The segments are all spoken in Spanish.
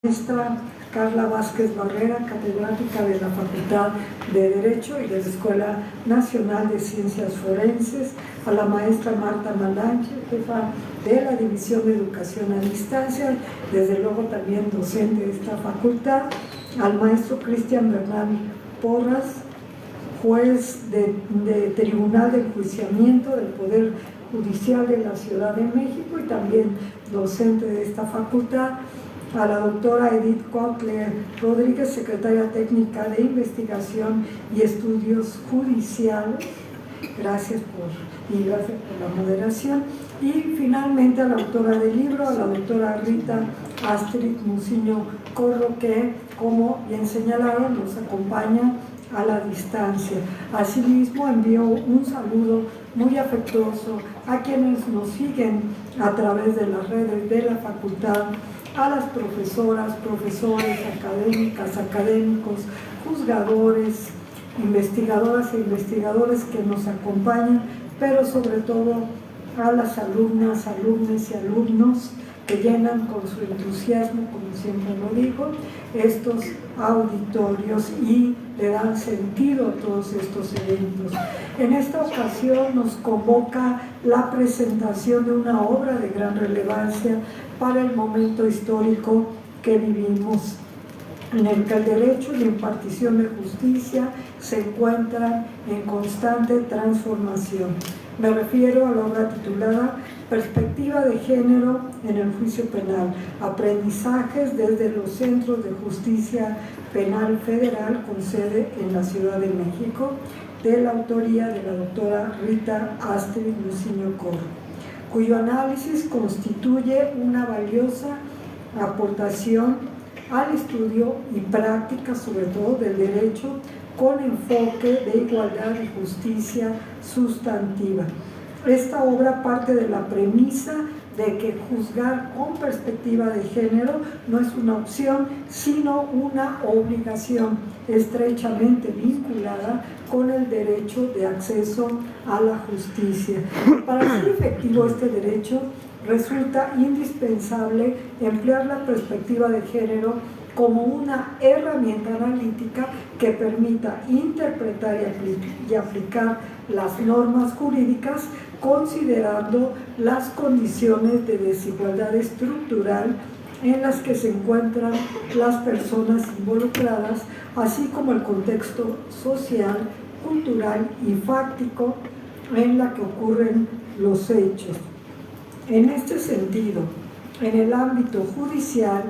Maestra Carla Vázquez Barrera, catedrática de la Facultad de Derecho y de la Escuela Nacional de Ciencias Forenses, a la maestra Marta Malanche, jefa de la División de Educación a Distancia, desde luego también docente de esta facultad, al maestro Cristian Bernal Porras, juez de Tribunal de Enjuiciamiento del Poder Judicial de la Ciudad de México y también docente de esta facultad, a la doctora Edith Kotler Rodríguez, secretaria técnica de Investigación y Estudios Judiciales. Gracias por la moderación. Y finalmente a la autora del libro, a la doctora Rita Astrid Muciño Corro, que, como bien señalaron, nos acompaña a la distancia. Asimismo, envío un saludo muy afectuoso a quienes nos siguen a través de las redes de la facultad, a las profesoras, profesores, académicas, académicos, juzgadores, investigadoras e investigadores que nos acompañan, pero sobre todo a las alumnas, alumnes y alumnos que llenan con su entusiasmo, como siempre lo digo, estos auditorios y le dan sentido a todos estos eventos. En esta ocasión nos convoca la presentación de una obra de gran relevancia para el momento histórico que vivimos, en el que el derecho y la impartición de justicia se encuentran en constante transformación. Me refiero a la obra titulada Perspectiva de Género en el Juicio Penal, aprendizajes desde los Centros de Justicia Penal Federal con sede en la Ciudad de México, de la autoría de la doctora Rita Astrid Muciño Corro, cuyo análisis constituye una valiosa aportación al estudio y práctica, sobre todo del derecho, con enfoque de igualdad y justicia sustantiva. Esta obra parte de la premisa de que juzgar con perspectiva de género no es una opción, sino una obligación estrechamente vinculada con el derecho de acceso a la justicia. Para ser efectivo este derecho, resulta indispensable emplear la perspectiva de género como una herramienta analítica que permita interpretar y aplicar las normas jurídicas considerando las condiciones de desigualdad estructural en las que se encuentran las personas involucradas, así como el contexto social, cultural y fáctico en la que ocurren los hechos. En este sentido, en el ámbito judicial,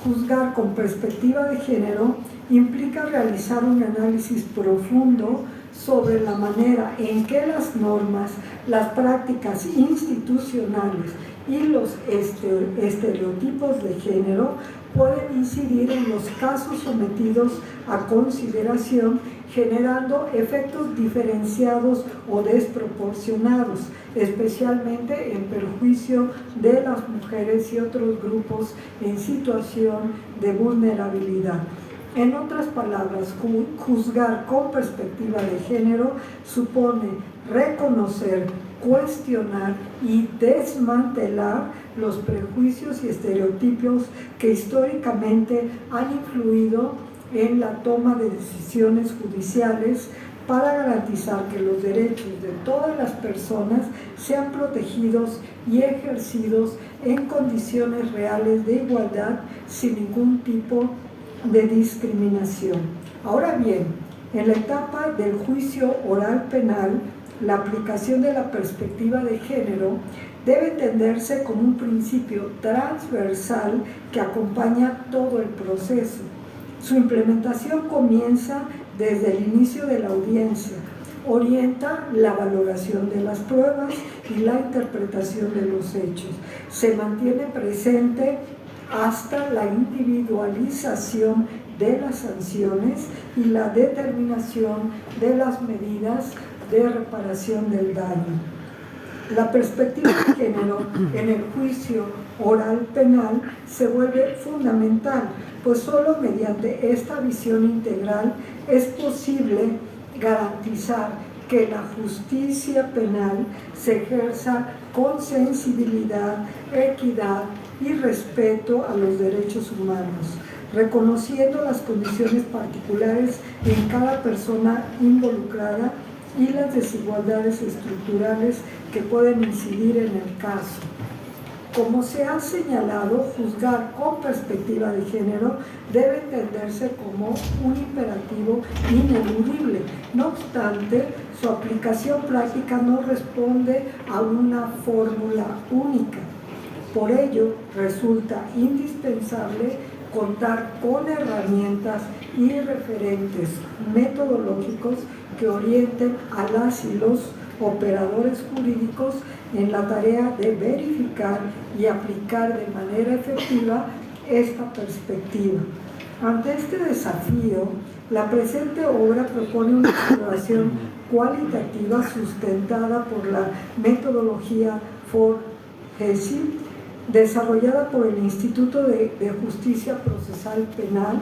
juzgar con perspectiva de género implica realizar un análisis profundo sobre la manera en que las normas, las prácticas institucionales y los estereotipos de género pueden incidir en los casos sometidos a consideración, generando efectos diferenciados o desproporcionados, especialmente en perjuicio de las mujeres y otros grupos en situación de vulnerabilidad. En otras palabras, juzgar con perspectiva de género supone reconocer, cuestionar y desmantelar los prejuicios y estereotipos que históricamente han influido en la toma de decisiones judiciales para garantizar que los derechos de todas las personas sean protegidos y ejercidos en condiciones reales de igualdad sin ningún tipo de discriminación. Ahora bien, en la etapa del juicio oral penal, la aplicación de la perspectiva de género debe entenderse como un principio transversal que acompaña todo el proceso. Su implementación comienza desde el inicio de la audiencia, orienta la valoración de las pruebas y la interpretación de los hechos. Se mantiene presente hasta la individualización de las sanciones y la determinación de las medidas de reparación del daño. La perspectiva de género en el juicio oral penal se vuelve fundamental, pues solo mediante esta visión integral es posible garantizar que la justicia penal se ejerza con sensibilidad, equidad y respeto a los derechos humanos, reconociendo las condiciones particulares en cada persona involucrada y las desigualdades estructurales que pueden incidir en el caso. Como se ha señalado, juzgar con perspectiva de género debe entenderse como un imperativo ineludible. No obstante, su aplicación práctica no responde a una fórmula única. Por ello, resulta indispensable contar con herramientas y referentes metodológicos que orienten a las y los operadores jurídicos en la tarea de verificar y aplicar de manera efectiva esta perspectiva. Ante este desafío, la presente obra propone una exploración cualitativa sustentada por la metodología FOR-GESI, desarrollada por el Instituto de Justicia Procesal Penal,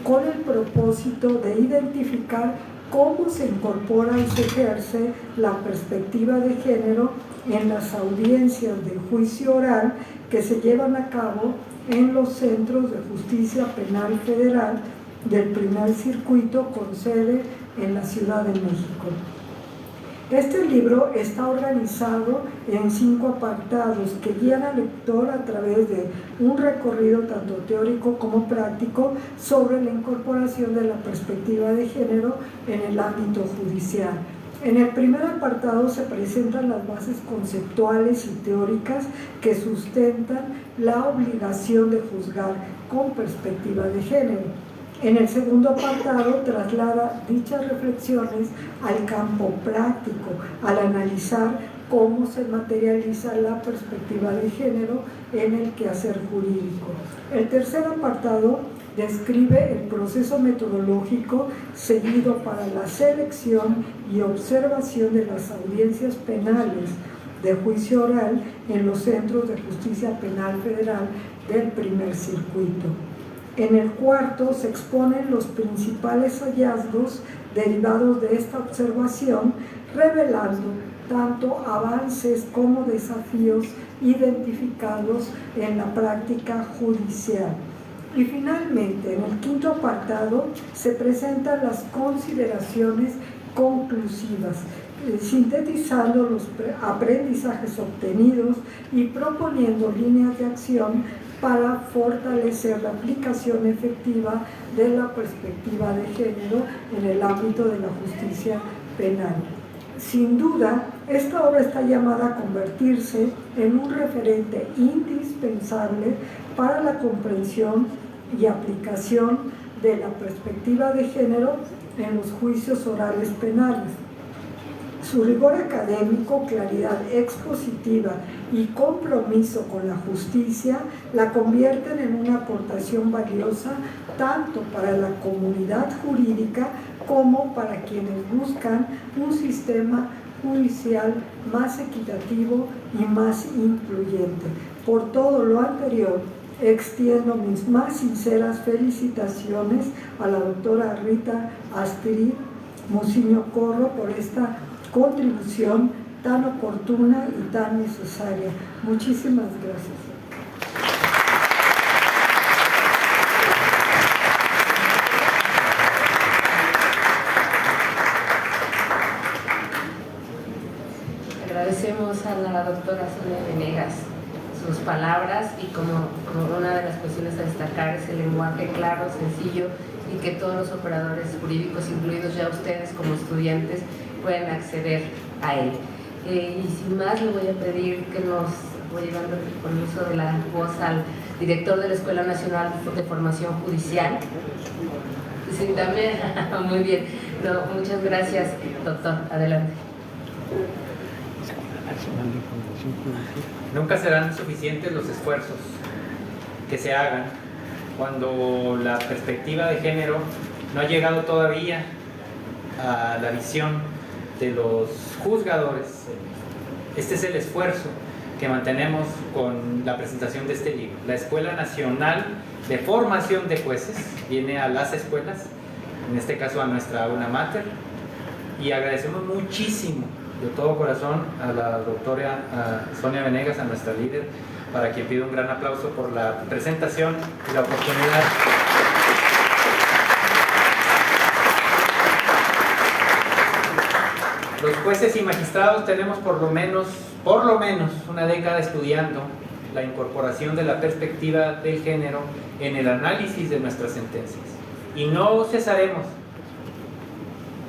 con el propósito de identificar cómo se incorpora y se ejerce la perspectiva de género en las audiencias de juicio oral que se llevan a cabo en los centros de justicia penal federal del primer circuito con sede en la Ciudad de México. Este libro está organizado en 5 apartados que guían al lector a través de un recorrido tanto teórico como práctico sobre la incorporación de la perspectiva de género en el ámbito judicial. En el primer apartado se presentan las bases conceptuales y teóricas que sustentan la obligación de juzgar con perspectiva de género. En el segundo apartado traslada dichas reflexiones al campo práctico, al analizar cómo se materializa la perspectiva de género en el quehacer jurídico. El tercer apartado describe el proceso metodológico seguido para la selección y observación de las audiencias penales de juicio oral en los centros de justicia penal federal del primer circuito. En el cuarto se exponen los principales hallazgos derivados de esta observación, revelando tanto avances como desafíos identificados en la práctica judicial. Y finalmente, en el quinto apartado se presentan las consideraciones conclusivas, sintetizando los aprendizajes obtenidos y proponiendo líneas de acción para fortalecer la aplicación efectiva de la perspectiva de género en el ámbito de la justicia penal. Sin duda, esta obra está llamada a convertirse en un referente indispensable para la comprensión y aplicación de la perspectiva de género en los juicios orales penales. Su rigor académico, claridad expositiva y compromiso con la justicia la convierten en una aportación valiosa tanto para la comunidad jurídica como para quienes buscan un sistema judicial más equitativo y más incluyente. Por todo lo anterior, extiendo mis más sinceras felicitaciones a la doctora Rita Astrid Muciño Corro por esta contribución tan oportuna y tan necesaria. Muchísimas gracias. Agradecemos a la doctora Sonia Venegas sus palabras y como una de las cuestiones a destacar es el lenguaje claro, sencillo y que todos los operadores jurídicos, incluidos ya ustedes como estudiantes, pueden acceder a él. Y sin más le voy a pedir que nos voy dando con uso de la voz al director de la Escuela Nacional de Formación Judicial. Sí, también, muy bien. No, muchas gracias, doctor. Adelante. Nunca serán suficientes los esfuerzos que se hagan cuando la perspectiva de género no ha llegado todavía a la visión de los juzgadores. Este es el esfuerzo que mantenemos con la presentación de este libro. La Escuela Nacional de Formación de Jueces viene a las escuelas, en este caso a nuestra aula mater, y agradecemos muchísimo de todo corazón a la doctora Sonia Venegas, a nuestra líder, para quien pido un gran aplauso por la presentación y la oportunidad. Los jueces y magistrados tenemos por lo menos una década estudiando la incorporación de la perspectiva del género en el análisis de nuestras sentencias. Y no cesaremos,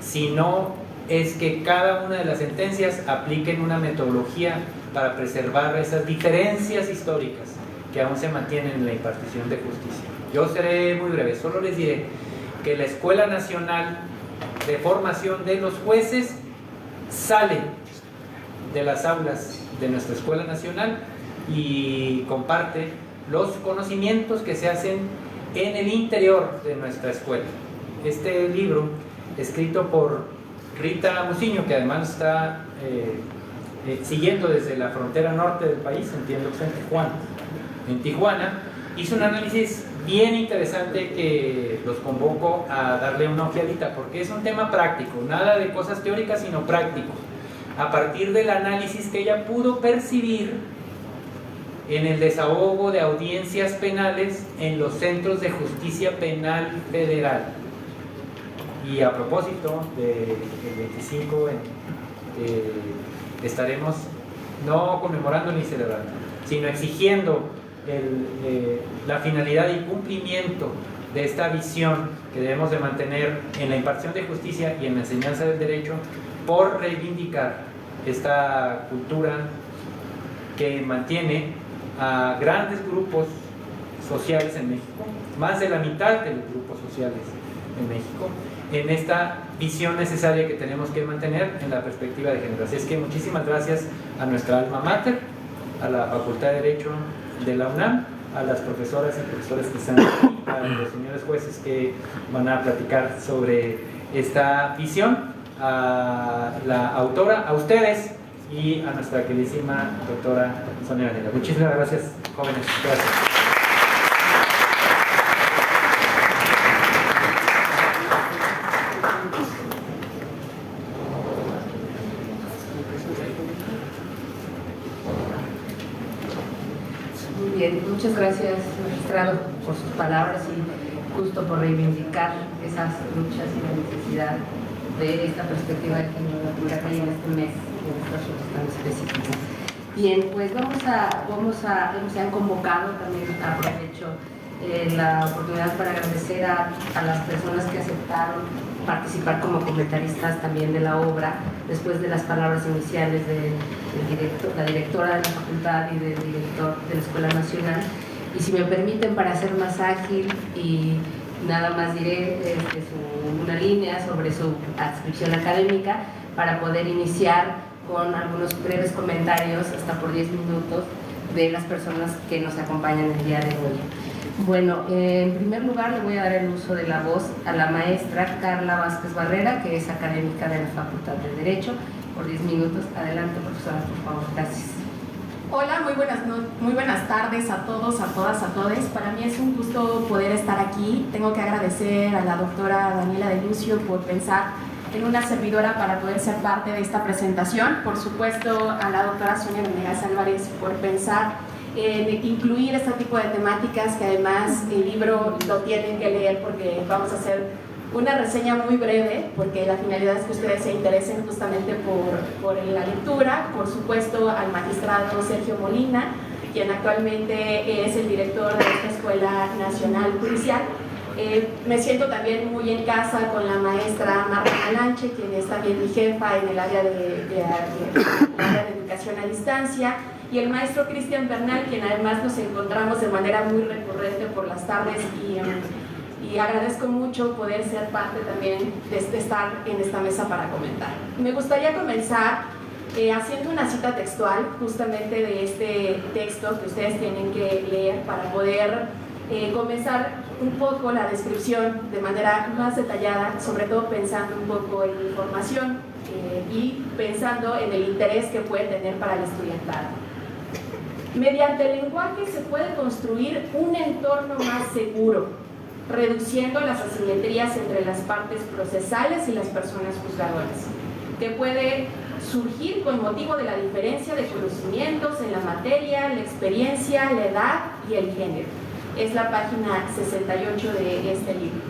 sino es que cada una de las sentencias apliquen una metodología para preservar esas diferencias históricas que aún se mantienen en la impartición de justicia. Yo seré muy breve, solo les diré que la Escuela Nacional de Formación de los Jueces sale de las aulas de nuestra Escuela Nacional y comparte los conocimientos que se hacen en el interior de nuestra escuela. Este libro, escrito por Rita Muciño, que además está siguiendo desde la frontera norte del país, entiendo que está en Tijuana, hizo un análisis bien interesante que los convoco a darle una ojeadita, porque es un tema práctico, nada de cosas teóricas, sino práctico, a partir del análisis que ella pudo percibir en el desahogo de audiencias penales en los centros de justicia penal federal. Y a propósito del 25 estaremos no conmemorando ni celebrando, sino exigiendo la finalidad y cumplimiento de esta visión que debemos de mantener en la impartición de justicia y en la enseñanza del derecho, por reivindicar esta cultura que mantiene a grandes grupos sociales en México, más de la mitad de los grupos sociales en México, en esta visión necesaria que tenemos que mantener en la perspectiva de género. Así es que muchísimas gracias a nuestra alma mater, a la Facultad de Derecho de la UNAM, a las profesoras y profesores que están aquí, a los señores jueces que van a platicar sobre esta visión, a la autora, a ustedes y a nuestra queridísima doctora Sonia Vanega. Muchísimas gracias, jóvenes. Gracias. Muy bien, muchas gracias, magistrado, por sus palabras y justo por reivindicar esas luchas y la necesidad de esta perspectiva de género y en este mes, en estas cosas tan específicas. Bien, pues se han convocado, también aprovecho la oportunidad para agradecer a las personas que aceptaron participar como comentaristas también de la obra, después de las palabras iniciales de la directora de la facultad y del director de la Escuela Nacional. Y si me permiten, para ser más ágil, y nada más diré una línea sobre su adscripción académica para poder iniciar con algunos breves comentarios, hasta por 10 minutos, de las personas que nos acompañan el día de hoy. Bueno, en primer lugar le voy a dar el uso de la voz a la maestra Carla Vázquez Barrera, que es académica de la Facultad de Derecho, por 10 minutos. Adelante, profesora, por favor. Gracias. Hola, muy buenas tardes a todos, a todas, a todes. Para mí es un gusto poder estar aquí. Tengo que agradecer a la doctora Daniela de Lucio por pensar en una servidora para poder ser parte de esta presentación. Por supuesto, a la doctora Sonia Venegas Álvarez por pensar en incluir este tipo de temáticas, que además el libro lo tienen que leer porque vamos a hacer una reseña muy breve, porque la finalidad es que ustedes se interesen justamente por la lectura. Por supuesto, al magistrado Sergio Molina, quien actualmente es el director de esta Escuela Nacional Judicial. Me siento también muy en casa con la maestra Marta Malanche, quien es también mi jefa en el área de educación a distancia, y el maestro Cristian Bernal, quien además nos encontramos de manera muy recurrente por las tardes, y agradezco mucho poder ser parte también de estar en esta mesa para comentar. Me gustaría comenzar haciendo una cita textual justamente de este texto que ustedes tienen que leer para poder comenzar un poco la descripción de manera más detallada, sobre todo pensando un poco en la información y pensando en el interés que puede tener para el estudiantado. Mediante el lenguaje se puede construir un entorno más seguro, reduciendo las asimetrías entre las partes procesales y las personas juzgadoras, que puede surgir con motivo de la diferencia de conocimientos en la materia, la experiencia, la edad y el género. Es la página 68 de este libro.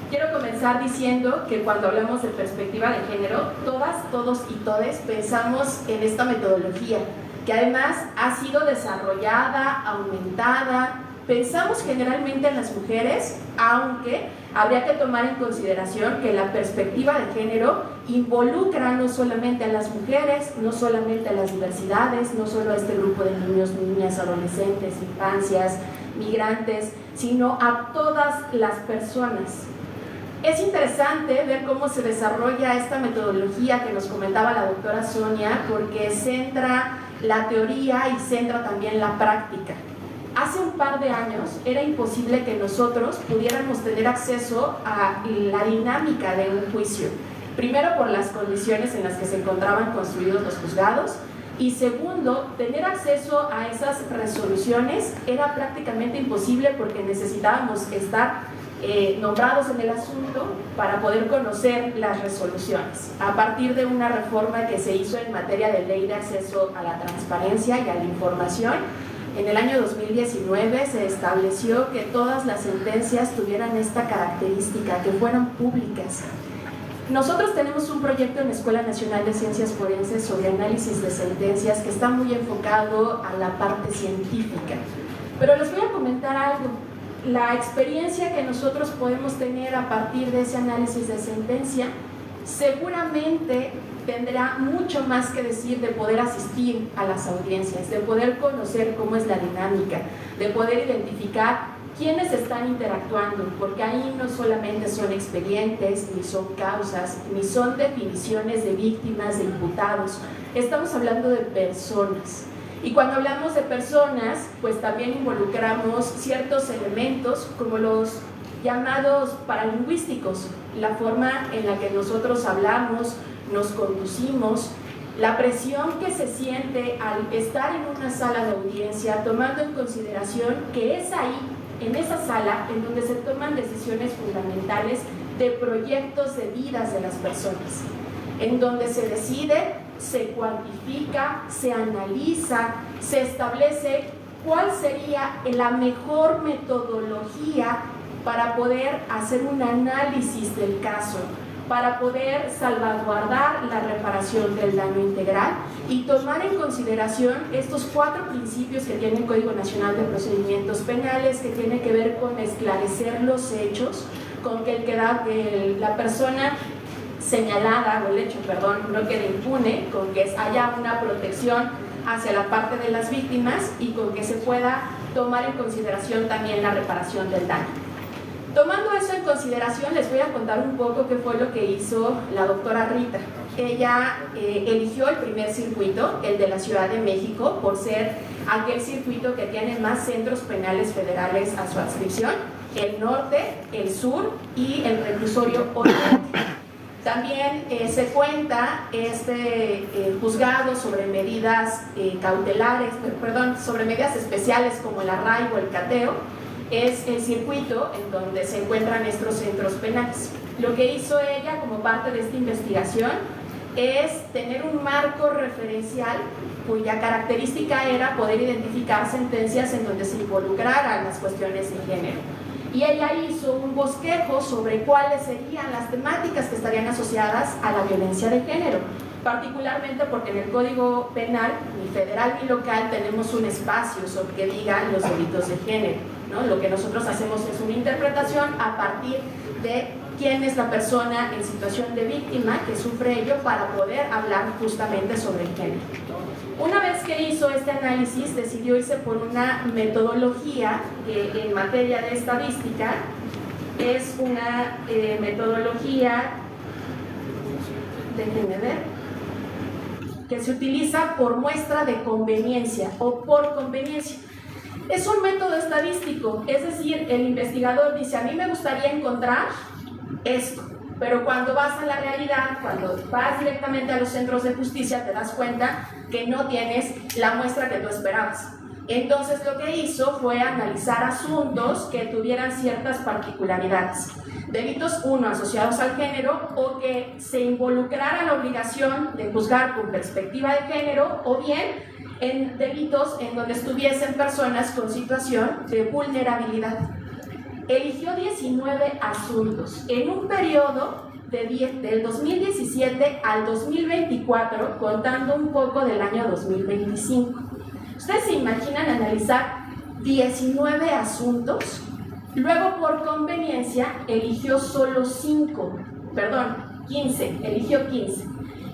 Quiero comenzar diciendo que cuando hablamos de perspectiva de género, todas, todos y todes pensamos en esta metodología, que además ha sido desarrollada, aumentada. Pensamos generalmente en las mujeres, aunque habría que tomar en consideración que la perspectiva de género involucra no solamente a las mujeres, no solamente a las diversidades, no solo a este grupo de niños, niñas, adolescentes, infancias, migrantes, sino a todas las personas. Es interesante ver cómo se desarrolla esta metodología que nos comentaba la doctora Sonia, porque centra la teoría y centra también la práctica. Hace un par de años era imposible que nosotros pudiéramos tener acceso a la dinámica de un juicio. Primero, por las condiciones en las que se encontraban construidos los juzgados, y segundo, tener acceso a esas resoluciones era prácticamente imposible porque necesitábamos estar nombrados en el asunto para poder conocer las resoluciones. A partir de una reforma que se hizo en materia de ley de acceso a la transparencia y a la información, en el año 2019 se estableció que todas las sentencias tuvieran esta característica, que fueran públicas. Nosotros tenemos un proyecto en la Escuela Nacional de Ciencias Forenses sobre análisis de sentencias que está muy enfocado a la parte científica. Pero les voy a comentar algo. La experiencia que nosotros podemos tener a partir de ese análisis de sentencia seguramente tendrá mucho más que decir de poder asistir a las audiencias, de poder conocer cómo es la dinámica, de poder identificar quiénes están interactuando, porque ahí no solamente son expedientes, ni son causas, ni son definiciones de víctimas, de imputados, estamos hablando de personas. Y cuando hablamos de personas, pues también involucramos ciertos elementos como los llamados paralingüísticos, la forma en la que nosotros hablamos, nos conducimos, la presión que se siente al estar en una sala de audiencia, tomando en consideración que es ahí, en esa sala, en donde se toman decisiones fundamentales de proyectos de vidas de las personas, en donde se decide, se cuantifica, se analiza, se establece cuál sería la mejor metodología para poder hacer un análisis del caso, para poder salvaguardar la reparación del daño integral y tomar en consideración estos 4 principios que tiene el Código Nacional de Procedimientos Penales, que tiene que ver con esclarecer los hechos, con que la persona señalada, o el hecho, perdón, no quede impune, con que haya una protección hacia la parte de las víctimas y con que se pueda tomar en consideración también la reparación del daño. Tomando eso en consideración, les voy a contar un poco qué fue lo que hizo la doctora Rita. Ella eligió el primer circuito, el de la Ciudad de México, por ser aquel circuito que tiene más centros penales federales a su adscripción, el norte, el sur y el reclusorio oriente. También se cuenta este juzgado sobre medidas sobre medidas especiales como el arraigo, el cateo. Es el circuito en donde se encuentran estos centros penales. Lo que hizo ella como parte de esta investigación es tener un marco referencial cuya característica era poder identificar sentencias en donde se involucraran las cuestiones de género. Y ella hizo un bosquejo sobre cuáles serían las temáticas que estarían asociadas a la violencia de género, particularmente porque en el Código Penal, ni federal ni local, tenemos un espacio sobre que diga los delitos de género, ¿no? Lo que nosotros hacemos es una interpretación a partir de quién es la persona en situación de víctima que sufre ello para poder hablar justamente sobre el género. Una vez que hizo este análisis, decidió irse por una metodología que en materia de estadística es una metodología, déjenme ver, que se utiliza por muestra de conveniencia o por conveniencia. Es un método estadístico, es decir, el investigador dice, a mí me gustaría encontrar esto, pero cuando vas a la realidad, cuando vas directamente a los centros de justicia, te das cuenta que no tienes la muestra que tú esperabas. Entonces lo que hizo fue analizar asuntos que tuvieran ciertas particularidades. Delitos, uno, asociados al género, o que se involucrara la obligación de juzgar con perspectiva de género, o bien en delitos en donde estuviesen personas con situación de vulnerabilidad. Eligió 19 asuntos en un periodo del 2017 al 2024, contando un poco del año 2025. ¿Ustedes se imaginan analizar 19 asuntos? Luego, por conveniencia, eligió solo 15, eligió 15.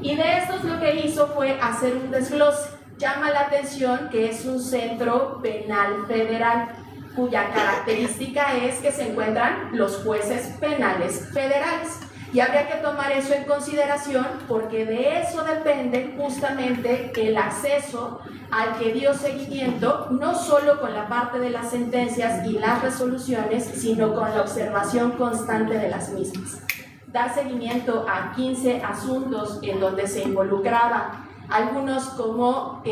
Y de estos lo que hizo fue hacer un desglose. Llama la atención que es un centro penal federal, cuya característica es que se encuentran los jueces penales federales. Y habría que tomar eso en consideración porque de eso depende justamente el acceso al que dio seguimiento, no solo con la parte de las sentencias y las resoluciones, sino con la observación constante de las mismas. Dar seguimiento a 15 asuntos en donde se involucraba algunos como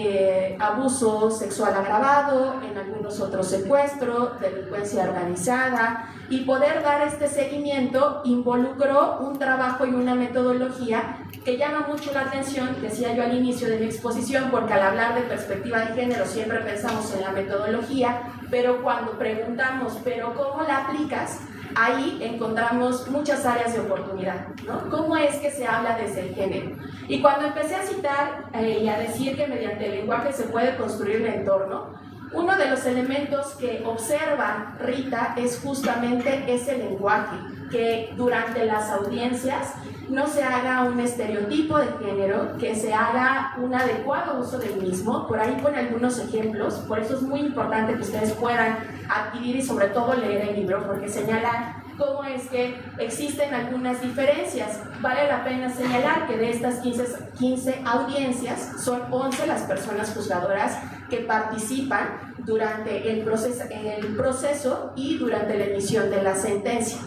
abuso sexual agravado, en algunos otros secuestro, delincuencia organizada, y poder dar este seguimiento involucró un trabajo y una metodología que llama mucho la atención, decía yo al inicio de mi exposición, porque al hablar de perspectiva de género siempre pensamos en la metodología, pero cuando preguntamos, ¿pero cómo la aplicas?, ahí encontramos muchas áreas de oportunidad, ¿no? ¿Cómo es que se habla desde el género? Y cuando empecé a citar y a decir que mediante el lenguaje se puede construir el entorno, uno de los elementos que observa Rita es justamente ese lenguaje, que durante las audiencias no se haga un estereotipo de género, que se haga un adecuado uso del mismo. Por ahí pone algunos ejemplos, por eso es muy importante que ustedes puedan adquirir y sobre todo leer el libro, porque señala cómo es que existen algunas diferencias. Vale la pena señalar que de estas 15 audiencias son 11 las personas juzgadoras que participan durante el proceso y durante la emisión de la sentencia.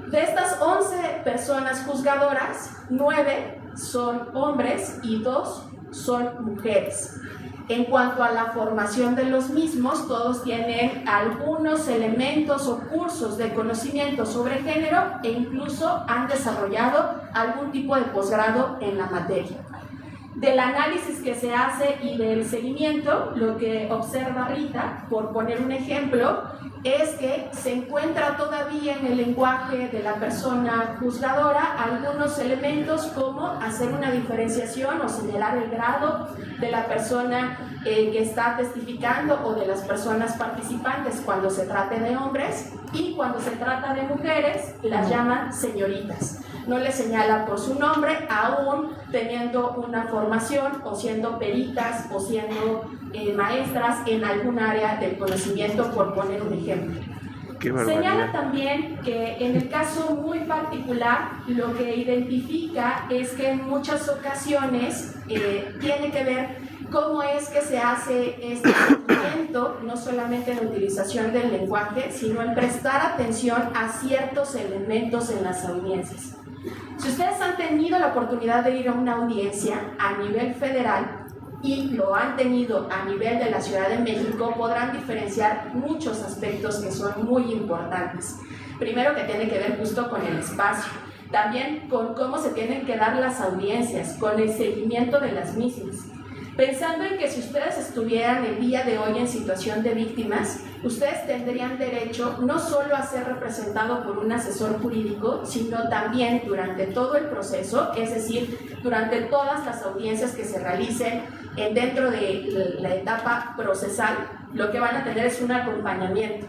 De estas 11 personas juzgadoras, 9 son hombres y 2 son mujeres. En cuanto a la formación de los mismos, todos tienen algunos elementos o cursos de conocimiento sobre género e incluso han desarrollado algún tipo de posgrado en la materia. Del análisis que se hace y del seguimiento, lo que observa Rita, por poner un ejemplo, es que se encuentra todavía en el lenguaje de la persona juzgadora algunos elementos como hacer una diferenciación o señalar el grado de la persona que está testificando o de las personas participantes cuando se trate de hombres, y cuando se trata de mujeres las llaman señoritas. No le señala por su nombre, aún teniendo una formación o siendo peritas o siendo maestras en algún área del conocimiento, por poner un ejemplo. Señala también que en el caso muy particular lo que identifica es que en muchas ocasiones tiene que ver cómo es que se hace este seguimiento, no solamente en la utilización del lenguaje, sino en prestar atención a ciertos elementos en las audiencias. Si ustedes han tenido la oportunidad de ir a una audiencia a nivel federal y lo han tenido a nivel de la Ciudad de México, podrán diferenciar muchos aspectos que son muy importantes. Primero, que tiene que ver justo con el espacio, también con cómo se tienen que dar las audiencias, con el seguimiento de las mismas. Pensando en que si ustedes estuvieran el día de hoy en situación de víctimas, ustedes tendrían derecho no solo a ser representado por un asesor jurídico, sino también durante todo el proceso, es decir, durante todas las audiencias que se realicen dentro de la etapa procesal, lo que van a tener es un acompañamiento.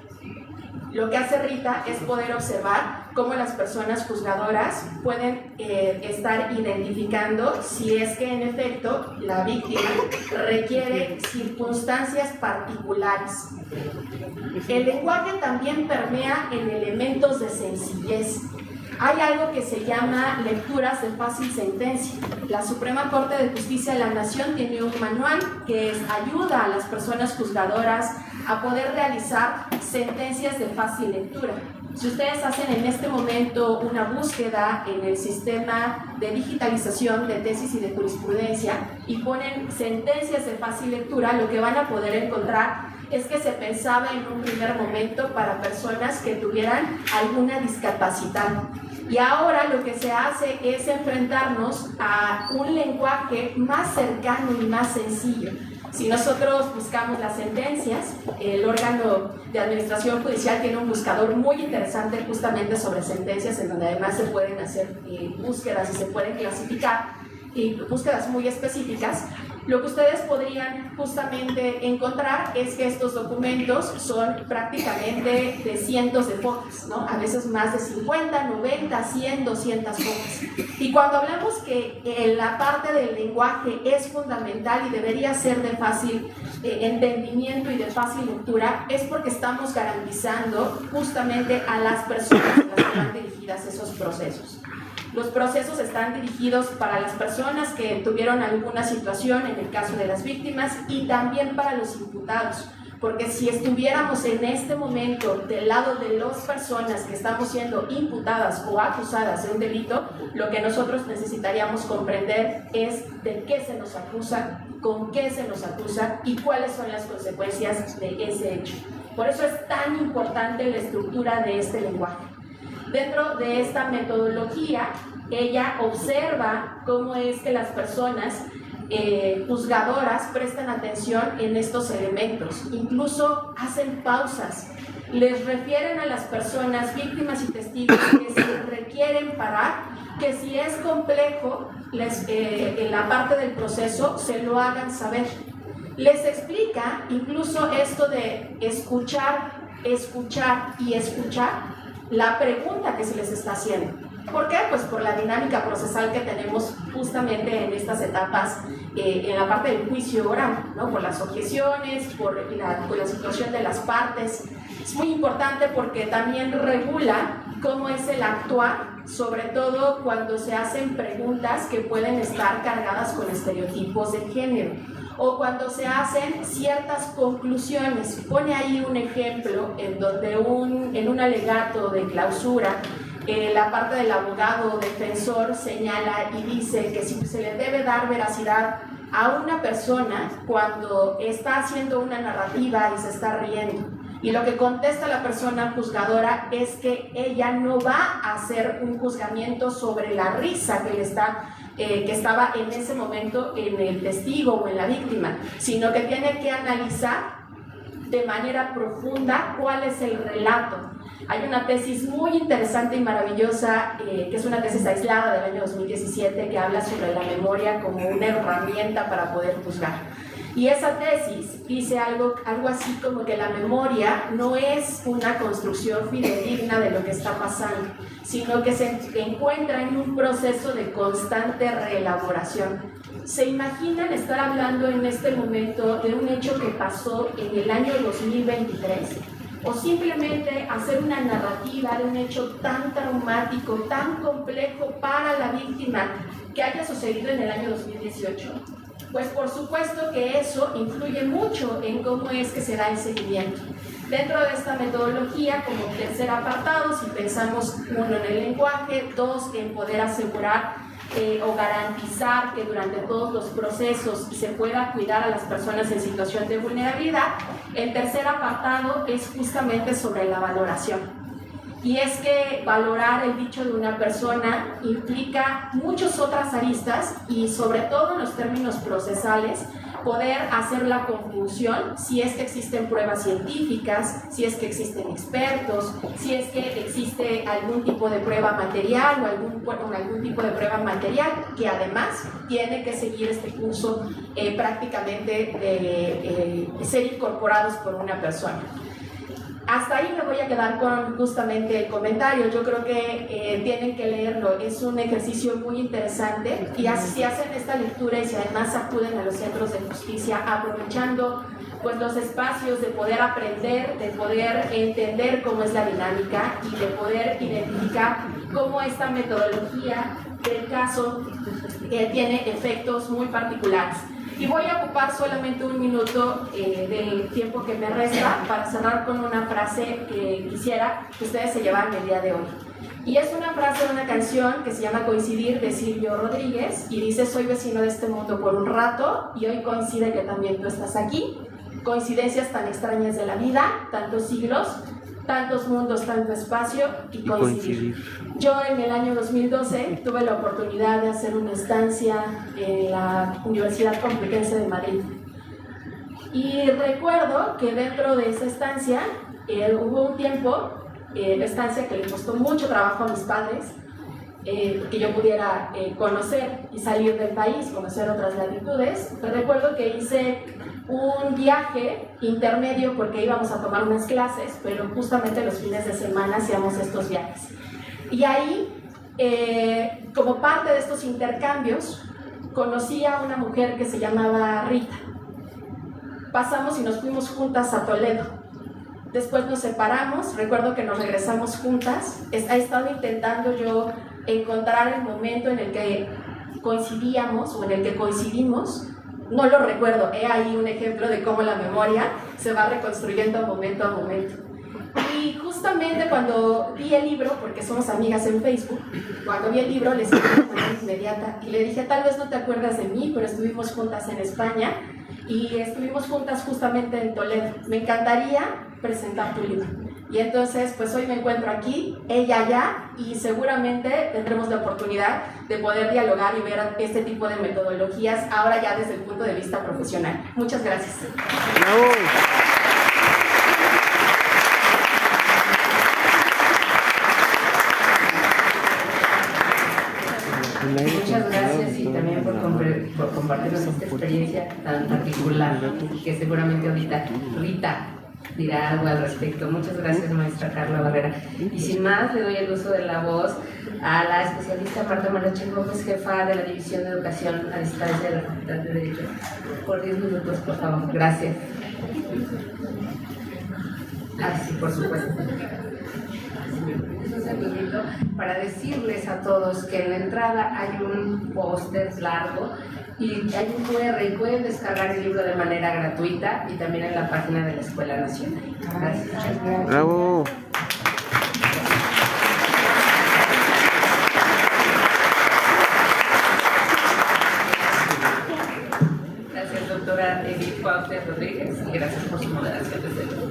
Lo que hace Rita es poder observar cómo las personas juzgadoras pueden estar identificando si es que en efecto la víctima requiere circunstancias particulares. El lenguaje también permea en elementos de sencillez. Hay algo que se llama lecturas de fácil sentencia. La Suprema Corte de Justicia de la Nación tiene un manual que ayuda a las personas juzgadoras a poder realizar sentencias de fácil lectura. Si ustedes hacen en este momento una búsqueda en el sistema de digitalización de tesis y de jurisprudencia y ponen sentencias de fácil lectura, lo que van a poder encontrar es que se pensaba en un primer momento para personas que tuvieran alguna discapacidad. Y ahora lo que se hace es enfrentarnos a un lenguaje más cercano y más sencillo. Si nosotros buscamos las sentencias, el órgano de administración judicial tiene un buscador muy interesante justamente sobre sentencias, en donde además se pueden hacer búsquedas y se pueden clasificar, y búsquedas muy específicas. Lo que ustedes podrían justamente encontrar es que estos documentos son prácticamente de cientos de fotos, ¿no? A veces más de 50, 90, 100, 200 fotos. Y cuando hablamos que la parte del lenguaje es fundamental y debería ser de fácil entendimiento y de fácil lectura, es porque estamos garantizando justamente a las personas a las que van dirigidas esos procesos. Los procesos están dirigidos para las personas que tuvieron alguna situación, en el caso de las víctimas, y también para los imputados, porque si estuviéramos en este momento del lado de las personas que estamos siendo imputadas o acusadas de un delito, lo que nosotros necesitaríamos comprender es de qué se nos acusa, con qué se nos acusa y cuáles son las consecuencias de ese hecho. Por eso es tan importante la estructura de este lenguaje. Dentro de esta metodología, ella observa cómo es que las personas juzgadoras prestan atención en estos elementos, incluso hacen pausas, les refieren a las personas, víctimas y testigos, que se requieren parar, que si es complejo, en la parte del proceso se lo hagan saber. Les explica incluso esto de escuchar, escuchar y escuchar, la pregunta que se les está haciendo. ¿Por qué? Pues por la dinámica procesal que tenemos justamente en estas etapas, en la parte del juicio oral, ¿no? Por las objeciones, por la situación de las partes. Es muy importante porque también regula cómo es el actuar, sobre todo cuando se hacen preguntas que pueden estar cargadas con estereotipos de género, o cuando se hacen ciertas conclusiones. Pone ahí un ejemplo en donde en un alegato de clausura, la parte del abogado o defensor señala y dice que si se le debe dar veracidad a una persona cuando está haciendo una narrativa y se está riendo. Y lo que contesta la persona juzgadora es que ella no va a hacer un juzgamiento sobre la risa que estaba en ese momento en el testigo o en la víctima, sino que tiene que analizar de manera profunda cuál es el relato. Hay una tesis muy interesante y maravillosa, que es una tesis aislada del año 2017, que habla sobre la memoria como una herramienta para poder juzgar. Y esa tesis dice algo así como que la memoria no es una construcción fidedigna de lo que está pasando, sino que se encuentra en un proceso de constante reelaboración. ¿Se imaginan estar hablando en este momento de un hecho que pasó en el año 2023? ¿O simplemente hacer una narrativa de un hecho tan traumático, tan complejo para la víctima que haya sucedido en el año 2018? Pues por supuesto que eso influye mucho en cómo es que se da el seguimiento. Dentro de esta metodología, como tercer apartado, si pensamos uno en el lenguaje, dos en poder asegurar o garantizar que durante todos los procesos se pueda cuidar a las personas en situación de vulnerabilidad, el tercer apartado es justamente sobre la valoración. Y es que valorar el dicho de una persona implica muchas otras aristas y sobre todo en los términos procesales poder hacer la conclusión si es que existen pruebas científicas, si es que existen expertos, si es que existe algún tipo de prueba material o algún tipo de prueba material que además tiene que seguir este curso prácticamente de ser incorporados por una persona. Hasta ahí me voy a quedar con justamente el comentario. Yo creo que tienen que leerlo. Es un ejercicio muy interesante y si hacen esta lectura y si además acuden a los centros de justicia aprovechando pues los espacios de poder aprender, de poder entender cómo es la dinámica y de poder identificar cómo esta metodología del caso tiene efectos muy particulares. Y voy a ocupar solamente un minuto del tiempo que me resta para cerrar con una frase que quisiera que ustedes se llevaran el día de hoy. Y es una frase de una canción que se llama Coincidir, de Silvio Rodríguez, y dice: soy vecino de este mundo por un rato y hoy coincide que también tú estás aquí. Coincidencias tan extrañas de la vida, tantos siglos, tantos mundos, tanto espacio y coincidir. Yo en el año 2012 tuve la oportunidad de hacer una estancia en la Universidad Complutense de Madrid. Y recuerdo que dentro de esa estancia hubo un tiempo, la estancia que le costó mucho trabajo a mis padres, que yo pudiera conocer y salir del país, conocer otras latitudes. Recuerdo que hice un viaje intermedio porque íbamos a tomar unas clases, pero justamente los fines de semana hacíamos estos viajes. Y ahí, como parte de estos intercambios, conocí a una mujer que se llamaba Rita. Pasamos y nos fuimos juntas a Toledo. Después nos separamos, recuerdo que nos regresamos juntas. He estado intentando yo encontrar el momento en el que coincidíamos o en el que coincidimos. No lo recuerdo, he ahí un ejemplo de cómo la memoria se va reconstruyendo momento a momento. Y justamente cuando vi el libro, porque somos amigas en Facebook, cuando vi el libro le escribí de manera inmediata y le dije: tal vez no te acuerdas de mí, pero estuvimos juntas en España y estuvimos juntas justamente en Toledo. Me encantaría presentar tu libro. Y entonces, pues hoy me encuentro aquí, ella allá, y seguramente tendremos la oportunidad de poder dialogar y ver este tipo de metodologías, ahora ya desde el punto de vista profesional. Muchas gracias. ¡Bravo! Muchas gracias y también por compartirnos esta experiencia tan particular que seguramente ahorita Rita dirá algo al respecto. Muchas gracias, maestra Carla Barrera. Y sin más, le doy el uso de la voz a la especialista Marta Malache Gómez, jefa de la División de Educación a Distancia de la Facultad de Derecho. Por 10 minutos, por favor. Gracias. Sí, por supuesto. Un segundito para decirles a todos que en la entrada hay un póster largo y hay un QR y pueden descargar el libro de manera gratuita y también en la página de la Escuela Nacional. Gracias. ¡Bravo! Gracias, doctora Edith Cuauhtémoc Rodríguez, y gracias por su moderación desde luego.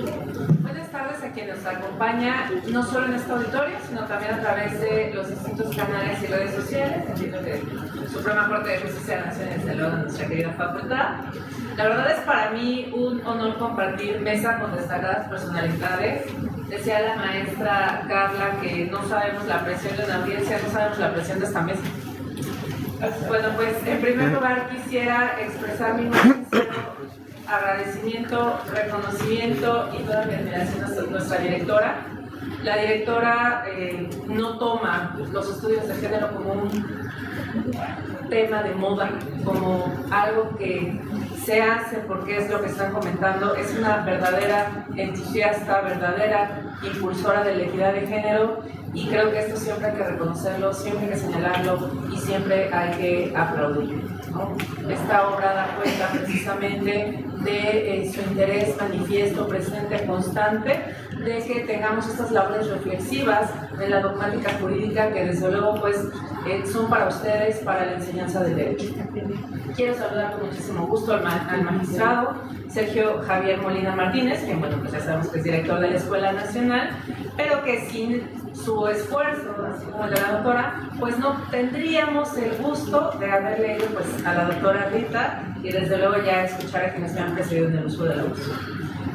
Buenas tardes a quien nos acompaña, no solo en este auditorio, sino también a través de los distintos canales y redes sociales. Entiendo que Suprema Corte de Justicia de la Nación, desde luego, de nuestra querida facultad. La verdad es para mí un honor compartir mesa con destacadas personalidades. Decía la maestra Carla que no sabemos la presión de una audiencia, no sabemos la presión de esta mesa. Bueno, pues en primer lugar quisiera expresar mi más sincero agradecimiento, reconocimiento y toda mi admiración a nuestra directora. La directora no toma los estudios de género como un tema de moda, como algo que se hace porque es lo que están comentando. Es una verdadera entusiasta, verdadera impulsora de la equidad de género, y creo que esto siempre hay que reconocerlo, siempre hay que señalarlo y siempre hay que aplaudirlo, ¿no? Esta obra da cuenta precisamente de su interés manifiesto, presente, constante, de que tengamos estas labores reflexivas de la dogmática jurídica que desde luego pues son para ustedes, para la enseñanza del derecho. Quiero saludar con muchísimo gusto al magistrado Sergio Javier Molina Martínez, que bueno, pues ya sabemos que es director de la Escuela Nacional, pero que sin su esfuerzo, así como el de la doctora, pues no tendríamos el gusto de haber leído pues a la doctora Rita y desde luego ya escuchar a quienes me han precedido en el uso de la voz.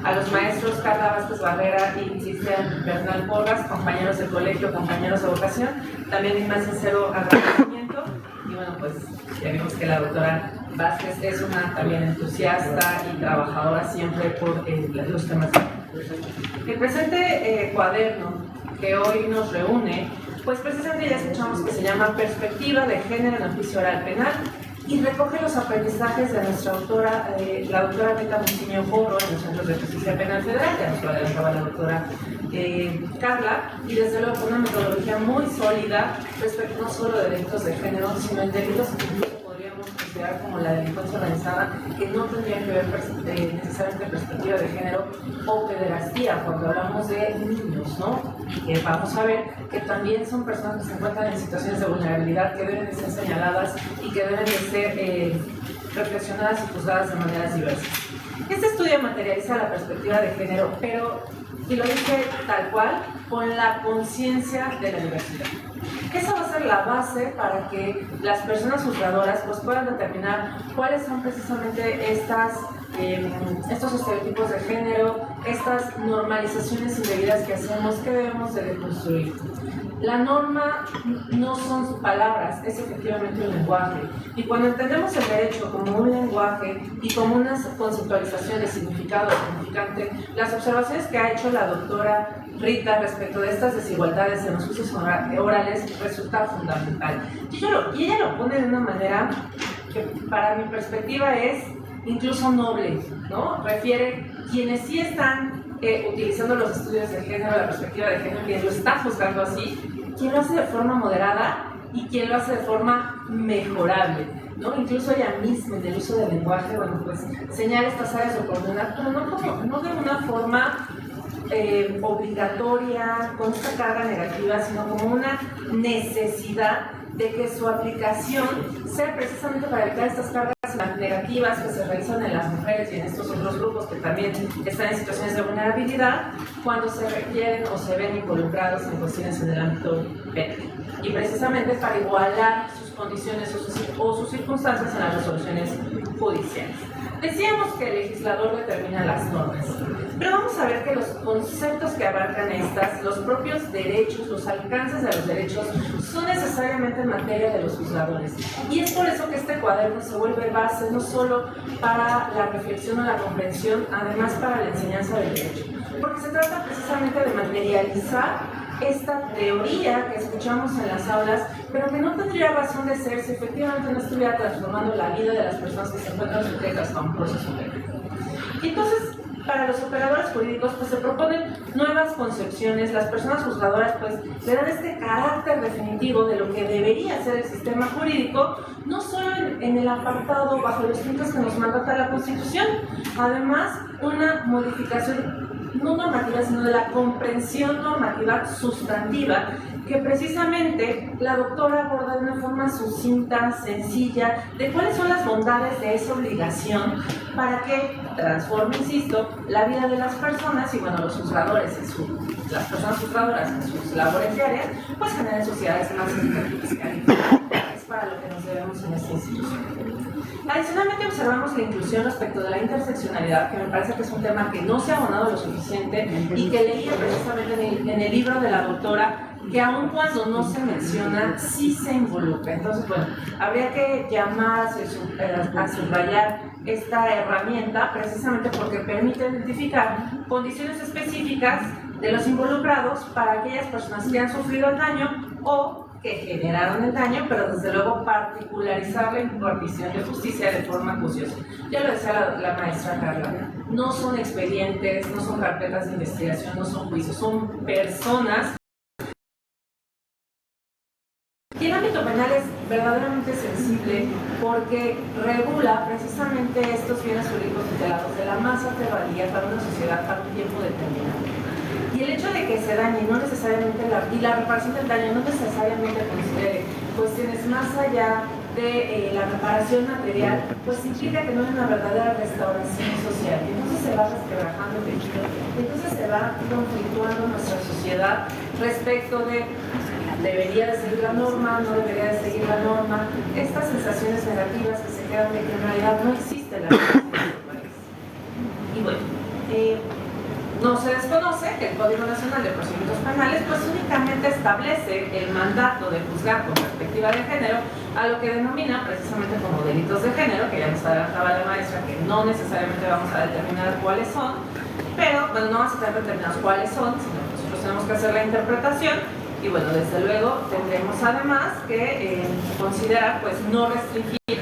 A los maestros Carla Vázquez Barrera y Cristian Bernal Porras, compañeros del colegio, compañeros de vocación, también mi más sincero agradecimiento. Y bueno, pues ya vimos que la doctora Vázquez es una también entusiasta y trabajadora siempre por los temas. El presente cuaderno que hoy nos reúne, pues precisamente ya escuchamos que se llama Perspectiva de Género en el Juicio Oral Penal, y recoge los aprendizajes de nuestra autora, la doctora Rita Montiño Joro, en los Centros de Justicia Penal Federal. Ya nos lo adelantaba la doctora Carla, y desde luego con una metodología muy sólida respecto no solo de delitos de género, sino en delitos que incluso podríamos considerar como la delincuencia organizada, que no tendrían que ver necesariamente perspectiva de género, o pederastía, cuando hablamos de niños, ¿no? Y vamos a ver que también son personas que se encuentran en situaciones de vulnerabilidad, que deben de ser señaladas y que deben de ser reflexionadas y juzgadas de maneras diversas. Este estudio materializa la perspectiva de género, pero, y lo dice tal cual, con la conciencia de la diversidad. Esa va a ser la base para que las personas juzgadoras pues, puedan determinar cuáles son precisamente estos estereotipos de género, estas normalizaciones indebidas que hacemos, que debemos de deconstruir. La norma no son palabras, es efectivamente un lenguaje. Y cuando entendemos el derecho como un lenguaje y como una conceptualización de significado significante, las observaciones que ha hecho la doctora Rita respecto de estas desigualdades en los juicios orales resulta fundamental. Y ella lo pone de una manera que para mi perspectiva es incluso noble, ¿no? Refiere quienes sí están utilizando los estudios de género, la perspectiva de género, quien lo está juzgando así, quien lo hace de forma moderada y quien lo hace de forma mejorable, ¿no? Incluso ella misma en el uso del lenguaje, bueno, pues señala estas áreas de oportunidad, pero no de una forma obligatoria, con esta carga negativa, sino como una necesidad de que su aplicación sea precisamente para evitar estas cargas negativas que se realizan en las mujeres y en estos otros grupos que también están en situaciones de vulnerabilidad cuando se requieren o se ven involucrados en cuestiones en el ámbito penal. Y precisamente para igualar sus condiciones o sus circunstancias en las resoluciones judiciales. Decíamos que el legislador determina las normas, pero vamos a ver que los conceptos que abarcan estas, los propios derechos, los alcances de los derechos, son necesariamente en materia de los juzgadores. Y es por eso que este cuaderno se vuelve base no solo para la reflexión o la comprensión, además para la enseñanza del derecho. Porque se trata precisamente de materializar esta teoría que escuchamos en las aulas, pero que no tendría razón de ser si efectivamente no estuviera transformando la vida de las personas que se encuentran sujetas a un proceso penal. Y entonces, para los operadores jurídicos, pues se proponen nuevas concepciones, las personas juzgadoras pues le dan este carácter definitivo de lo que debería ser el sistema jurídico, no solo en el apartado bajo los puntos que nos mandata la Constitución, además una modificación no normativa, sino de la comprensión normativa sustantiva, que precisamente la doctora aborda de una forma sucinta, sencilla, de cuáles son las bondades de esa obligación para que transforme, insisto, la vida de las personas y, bueno, los juzgadores, las personas juzgadoras en sus labores diarias, pues generen sociedades más equitativas. Es para lo que nos debemos en esta institución. Adicionalmente observamos la inclusión respecto de la interseccionalidad, que me parece que es un tema que no se ha abonado lo suficiente y que leía precisamente en el libro de la doctora, que aun cuando no se menciona, sí se involucra. Entonces, bueno, habría que llamar a subrayar esta herramienta precisamente porque permite identificar condiciones específicas de los involucrados para aquellas personas que han sufrido el daño o que generaron el daño, pero desde luego particularizar la impartición de justicia de forma acuciosa. Ya lo decía la maestra Carla, no son expedientes, no son carpetas de investigación, no son juicios, son personas. Y el ámbito penal es verdaderamente sensible porque regula precisamente estos bienes jurídicos tutelados de la más alta valía para una sociedad para un tiempo determinado. Y el hecho de que se dañe, no necesariamente y la reparación del daño no necesariamente considere cuestiones más allá de la reparación material, pues implica que no hay una verdadera restauración social. Y entonces se va resquebrajando el tejido, y entonces se va conflictuando nuestra sociedad respecto de debería de seguir la norma, no debería de seguir la norma, estas sensaciones negativas que se quedan de que en realidad no existe la norma. Y bueno, no se desconoce que el Código Nacional de Procedimientos Penales pues únicamente establece el mandato de juzgar con perspectiva de género a lo que denomina precisamente como delitos de género, que ya nos adelantaba la maestra que no necesariamente vamos a determinar cuáles son, pero bueno, no vamos a tener determinados cuáles son, sino que nosotros tenemos que hacer la interpretación y bueno, desde luego tendremos además que considerar pues no restringir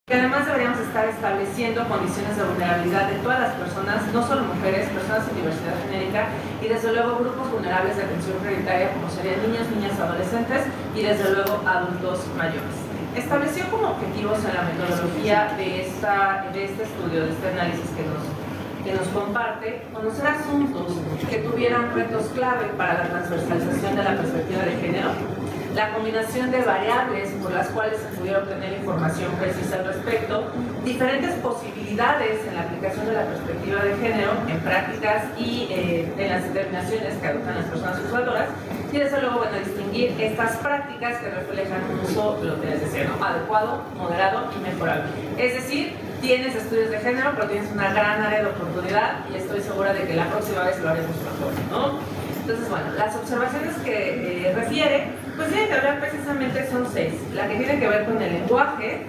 Que además deberíamos estar estableciendo condiciones de vulnerabilidad de todas las personas, no solo mujeres, personas en diversidad genérica y desde luego grupos vulnerables de atención prioritaria como serían niños, niñas, adolescentes y desde luego adultos mayores. Estableció como objetivos en la metodología de este estudio, de este análisis que nos comparte, conocer asuntos que tuvieran retos clave para la transversalización de la perspectiva de género, la combinación de variables por las cuales se pudiera obtener información precisa al respecto, diferentes posibilidades en la aplicación de la perspectiva de género en prácticas y en las determinaciones que adoptan las personas usadoras, y desde luego, bueno, distinguir estas prácticas que reflejan un uso, lo que les decía, ¿no? Adecuado, moderado y mejorable. Es decir, tienes estudios de género, pero tienes una gran área de oportunidad y estoy segura de que la próxima vez lo haremos mejor, ¿no? Entonces, bueno, las observaciones que refiere, pues tienen que hablar precisamente, son 6. La que tiene que ver con el lenguaje,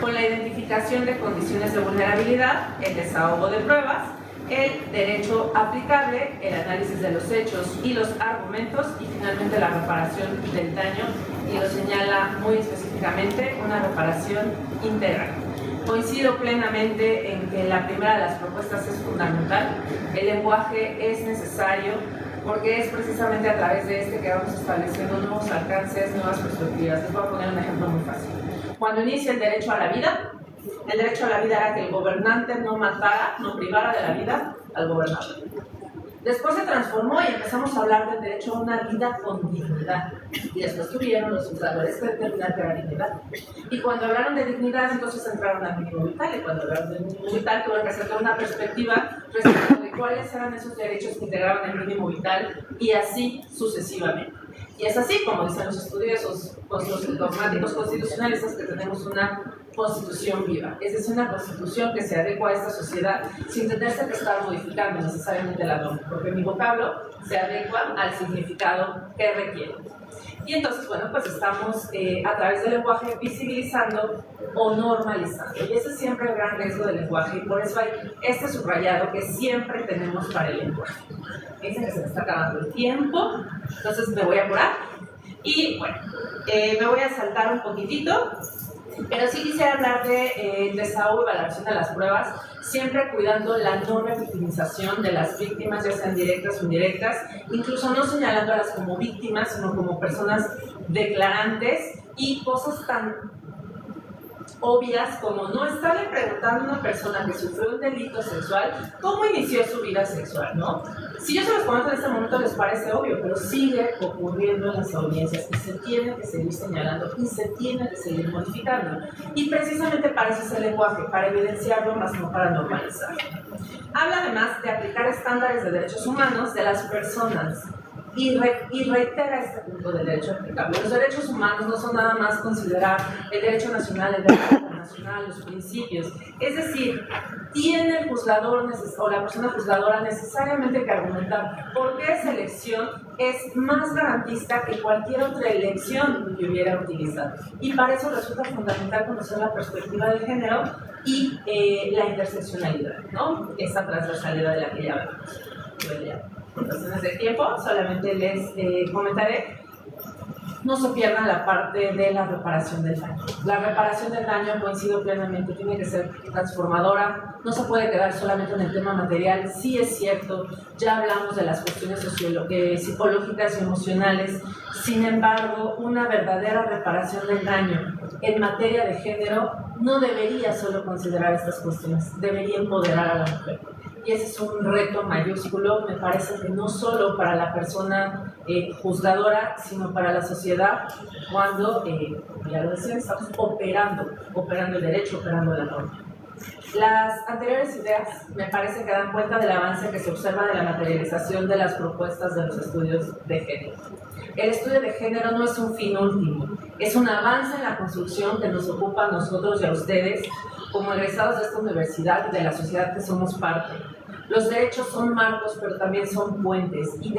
con la identificación de condiciones de vulnerabilidad, el desahogo de pruebas, el derecho aplicable, el análisis de los hechos y los argumentos y finalmente la reparación del daño, y lo señala muy específicamente, una reparación integral. Coincido plenamente en que la primera de las propuestas es fundamental. El lenguaje es necesario porque es precisamente a través de este que vamos estableciendo nuevos alcances, nuevas perspectivas. Les voy a poner un ejemplo muy fácil. Cuando inicia el derecho a la vida, el derecho a la vida era que el gobernante no matara, no privara de la vida al gobernado. Después se transformó y empezamos a hablar del derecho a una vida con dignidad. Y después tuvieron los juzgadores que determinar que era dignidad. Y cuando hablaron de dignidad, entonces entraron al mínimo vital. Y cuando hablaron del mínimo vital, tuvieron que hacer toda una perspectiva respecto de cuáles eran esos derechos que integraban el mínimo vital y así sucesivamente. Y es así, como dicen los estudiosos, los dogmáticos constitucionalistas, que tenemos una constitución viva. Es decir, una constitución que se adecua a esta sociedad sin tenerse que estar modificando necesariamente la norma, porque mi vocablo se adecua al significado que requiere. Y entonces, bueno, pues estamos a través del lenguaje visibilizando o normalizando. Y ese es siempre el gran riesgo del lenguaje, y por eso hay este subrayado que siempre tenemos para el lenguaje. Dicen que se me está acabando el tiempo, entonces me voy a apurar. Y bueno, me voy a saltar un poquitito, pero sí quisiera hablar de desahogo y valoración de las pruebas, siempre cuidando la no revictimización de las víctimas, ya sean directas o indirectas, incluso no señalándolas como víctimas, sino como personas declarantes, y cosas tan obvias como no estarle preguntando a una persona que sufrió un delito sexual cómo inició su vida sexual, ¿no? Si yo se los comento en este momento les parece obvio, pero sigue ocurriendo en las audiencias y se tiene que seguir señalando y se tiene que seguir modificando. Y precisamente para eso es el lenguaje, para evidenciarlo más no para normalizarlo. Habla además de aplicar estándares de derechos humanos de las personas. Y reitera este punto del derecho aplicable. Los derechos humanos no son nada más considerar el derecho nacional, el derecho internacional, los principios. Es decir, tiene el juzgador o la persona juzgadora necesariamente que argumentar por qué esa elección es más garantista que cualquier otra elección que hubiera utilizado. Y para eso resulta fundamental conocer la perspectiva de género y la interseccionalidad, ¿no? Esa transversalidad de la que ya hablamos. Por cuestiones de tiempo, solamente les comentaré, no se pierdan la parte de la reparación del daño. La reparación del daño, coincido plenamente, tiene que ser transformadora, no se puede quedar solamente en el tema material. Sí es cierto, ya hablamos de las cuestiones psicológicas y emocionales, sin embargo, una verdadera reparación del daño en materia de género no debería solo considerar estas cuestiones, debería empoderar a la mujer. Y ese es un reto mayúsculo, me parece que no solo para la persona juzgadora, sino para la sociedad, cuando, ya lo decía, estamos operando el derecho, operando la norma. Las anteriores ideas me parece que dan cuenta del avance que se observa de la materialización de las propuestas de los estudios de género. El estudio de género no es un fin último, es un avance en la construcción que nos ocupa a nosotros y a ustedes como egresados de esta universidad y de la sociedad que somos parte. Los derechos son marcos, pero también son puentes y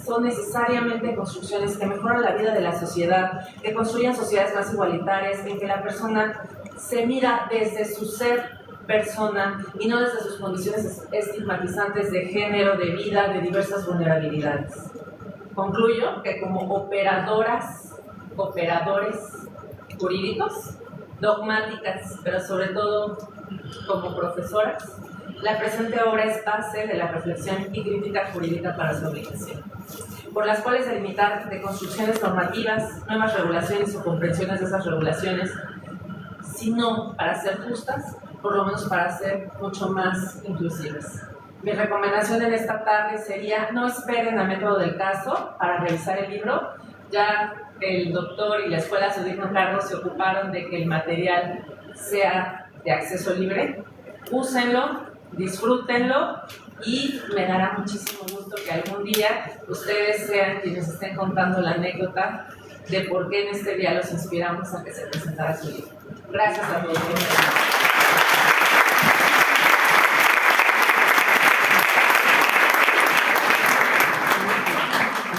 son necesariamente construcciones que mejoran la vida de la sociedad, que construyen sociedades más igualitarias, en que la persona se mira desde su ser persona y no desde sus condiciones estigmatizantes de género, de vida, de diversas vulnerabilidades. Concluyo que como operadores jurídicos dogmáticas, pero sobre todo como profesoras, la presente obra es base de la reflexión y crítica jurídica para su aplicación, por las cuales delimitar de construcciones normativas, nuevas regulaciones o comprensiones de esas regulaciones, sino para ser justas, por lo menos para ser mucho más inclusivas. Mi recomendación en esta tarde sería: no esperen al método del caso para revisar el libro. Ya el doctor y la Escuela Suddigno Carlos se ocuparon de que el material sea de acceso libre. Úsenlo, disfrútenlo, y me dará muchísimo gusto que algún día ustedes sean quienes estén contando la anécdota de por qué en este día los inspiramos a que se presentara su libro. Gracias a todos.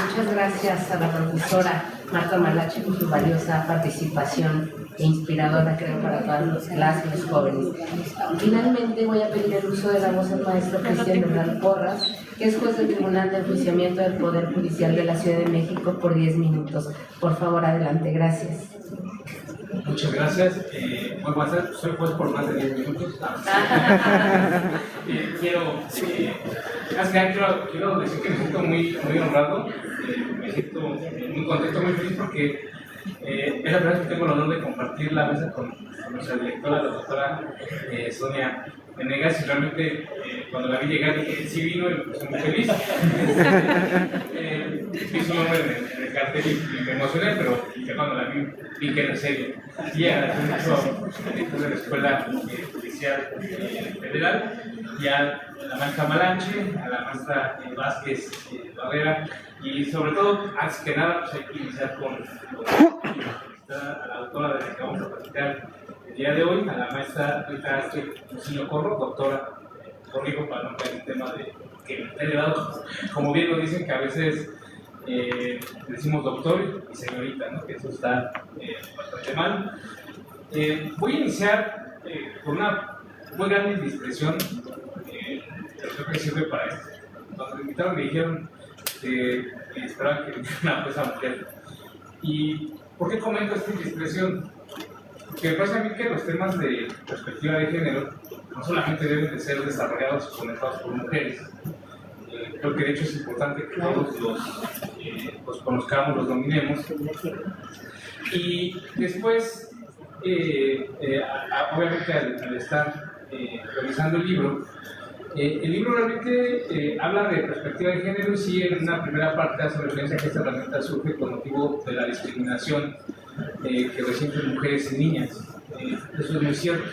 Muchas gracias a la profesora Marta Malache por su valiosa participación e inspiradora, creo, para todas las jóvenes. Finalmente voy a pedir el uso de la voz al maestro Cristian Bernal Porras, que es juez del Tribunal de Enjuiciamiento del Poder Judicial de la Ciudad de México, por 10 minutos. Por favor, adelante. Gracias. Muchas gracias. Muy buenas tardes. Soy juez por más de 10 minutos. Quiero decir que me siento muy honrado. Me siento muy contento, muy feliz, porque es la primera vez que tengo el honor de compartir la mesa con nuestra directora, la doctora Sonia Venegas, y realmente cuando la vi llegar dije: sí vino, y me puse muy feliz. Vi su nombre en el cartel y me emocioné, pero ya cuando la vi que era en serio. Y agradezco mucho al director de la Escuela Judicial Federal, y a la maestra Malanche, a la maestra Vázquez Barrera, y sobre todo, antes que nada, pues hay que iniciar con a la doctora de la que vamos a platicar el día de hoy, a la maestra Rita Musillo Corro, doctora. Corrijo para no caer en el tema de que me he dado, como bien lo dicen, que a veces decimos doctor y señorita, ¿no? Que eso está bastante mal. Voy a iniciar con una muy grande indiscreción, pero creo que sirve para esto. Cuando me invitaron me dijeron que esperaban que viniera una jueza mujer. ¿Y por qué comento esta indiscreción? Porque me parece a mí que los temas de perspectiva de género no solamente deben de ser desarrollados y conectados por mujeres. Creo que de hecho es importante que todos los conozcamos, los dominemos. Y después, obviamente al estar revisando el libro realmente habla de perspectiva de género, y sí, en una primera parte hace referencia a que esta herramienta surge con motivo de la discriminación que reciben mujeres y niñas. Eso es muy cierto.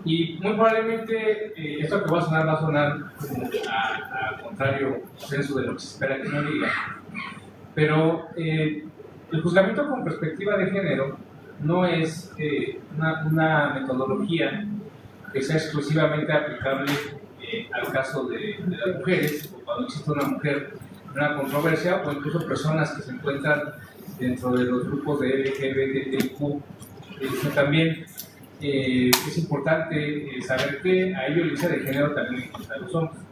Y muy probablemente esto que va a sonar como al contrario censo de lo que se espera que no diga. Pero el juzgamiento con perspectiva de género no es una metodología que sea exclusivamente aplicable al caso de las mujeres, o cuando existe una mujer en una controversia, o incluso personas que se encuentran dentro de los grupos de LGBTQ. También es importante saber que hay violencia de género también contra los hombres.